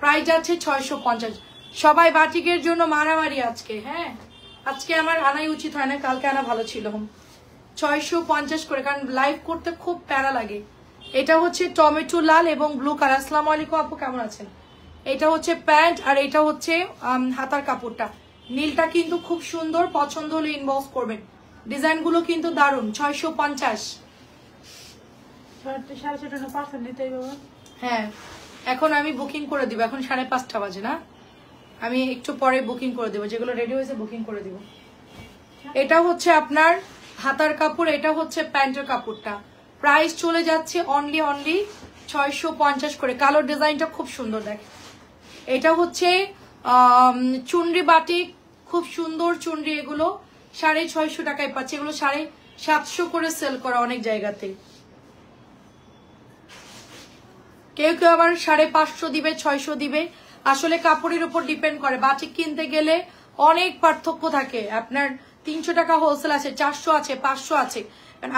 প্রাইস যাচ্ছে 650। সবাই বাটিকের জন্য মারামারি আজকে। হ্যাঁ আজকে আমার আনাই উচিত হয় না, কালকে আনা ভালো ছিল। 650 করে, কারণ লাইভ করতে খুব প্যারা লাগে। এটা হচ্ছে টমেটো লাল এবং ব্লু কালার। আসসালামু আলাইকুম আপু, কেমন আছেন? এটা হচ্ছে প্যান্ট, আর এটা হচ্ছে হাতার কাপড়টা। নীলটা কিন্তু খুব সুন্দর, পছন্দ হলে ইনবক্স করবেন। ডিজাইন গুলো কিন্তু দারুন। 650। হ্যাঁ এখন আমি বুকিং করে দিব, এখন 5:30 বাজে না, আমি একটু পরে বুকিং করে দেবো, যেগুলো রেডি হয়েছে বুকিং করে দিব। এটা হচ্ছে আপনার হাতার কাপড়, এটা হচ্ছে প্যান্টের কাপড়টা। প্রাইস চলে যাচ্ছে অনলি 650 করে। কালোর ডিজাইনটা খুব সুন্দর, দেখে এটা হচ্ছে চুনরি বাটিক, খুব সুন্দর চুনরি। এগুলো 650 টাকায় পাচ্ছে, এগুলো 750 করে সেল করা অনেক জায়গাতে। কেউ কেউ আবার 550 দিবে, 600 দিবে, আসলে কাপড়ের উপর ডিপেন্ড করে। বাটিক কিনতে গেলে অনেক পার্থক্য থাকে, আপনার 300 টাকা হোলসেল আছে, 400 আছে, 500 আছে।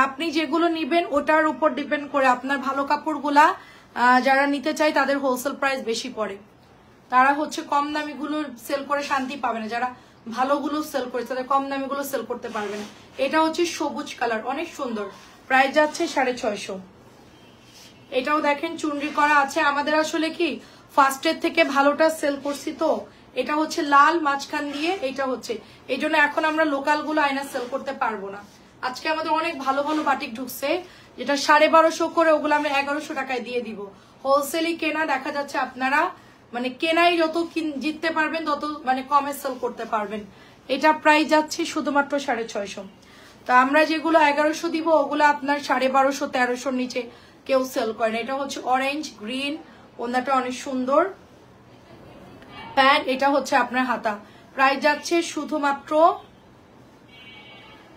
আপনি যেগুলো নিবেন ওটার উপর ডিপেন্ড করে। আপনার ভালো কাপড়গুলা যারা নিতে চায় তাদের হোলসেল প্রাইস বেশি পড়ে, তারা হচ্ছে কম দামি গুলো সেল করে শান্তি পাবে না। যারা ভালোগুলো সেল করে তাদের কম দামি গুলো সেল করতে পারবে না। এটা হচ্ছে সবুজ কালার, অনেক সুন্দর, প্রাইস যাচ্ছে 650। এটাও দেখেন চুনরি করা আছে। আমাদের আসলে কি ফার্স্টের থেকে ভালোটা সেল করছি, তো এটা হচ্ছে লাল মাঝখান দিয়ে, এটা হচ্ছে এই জন্য এখন আমরা লোকাল গুলো আয়না সেল করতে পারবো না। আজকে আমাদের অনেক ভালো ভালো বাটিক ঢুকছে, যেটা 1250 করে, ওগুলো আমরা 1100 টাকায় দিয়ে দিব। হোলসেলই কেনা, দেখা যাচ্ছে আপনারা মানে কেনাই যত জিততে পারবেন তত মানে কমে সেল করতে পারবেন। এটা প্রাইস যাচ্ছে শুধুমাত্র 650। তো আমরা যেগুলো 1100 দিব ওগুলো আপনার 1250, 1300 নিচে কেউ সেল করে না। এটা হচ্ছে অরেঞ্জ গ্রিন, ওনাটা অনেক সুন্দর প্যান্ট। এটা হচ্ছে আপনার হাতা, প্রাইস যাচ্ছে শুধুমাত্র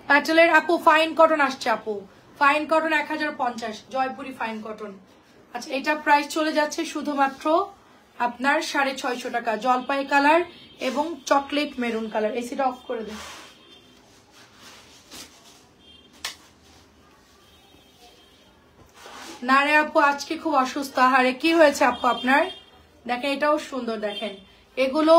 প্যাটেলের আপু ফাইন কটন আসছে আপু, fine cotton 1050, Jaipuri fine cotton. আচ্ছা এটা প্রাইস চলে যাচ্ছে শুধুমাত্র আপনার 650 টাকা। জলপাই কালার এবং চকলেট মেরুন কালার। এসিটা অফ করে দেন। না রে আপু আজকে খুব অসুস্থ। আরে কি হয়েছে আপু আপনার? দেখেন এটাও সুন্দর, দেখেন এগুলো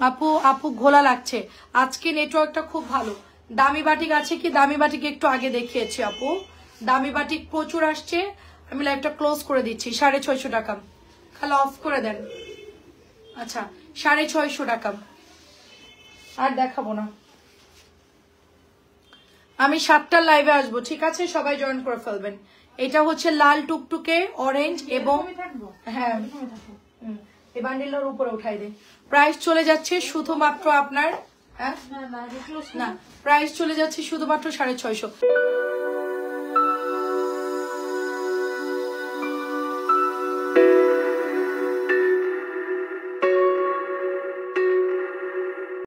আপু আপু ঘোলা লাগছে। আজকে নেটওয়ার্কটা খুব ভালো। দামি বাটিক আছে কি? দামি বাটিক একটু আগে দেখিয়েছি আপু, দামি বাটিক প্রচুর আসছে। আমি লাইভটা ক্লোজ করে দিচ্ছি। 650 টাকা, খালি অফ করে দেন। আচ্ছা 650 টাকা, আর দেখাবো না। আমি 7টার লাইভে আসবো, ঠিক আছে? সবাই জয়েন করে ফেলবেন। এটা হচ্ছে লাল টুকটুকে অরেঞ্জ এবং হ্যাঁ এই বান্ডিলের উপরে উঠাই দে। প্রাইস চলে যাচ্ছে শুধুমাত্র আপনার, হ্যাঁ না, প্রাইস চলে যাচ্ছে শুধুমাত্র 650।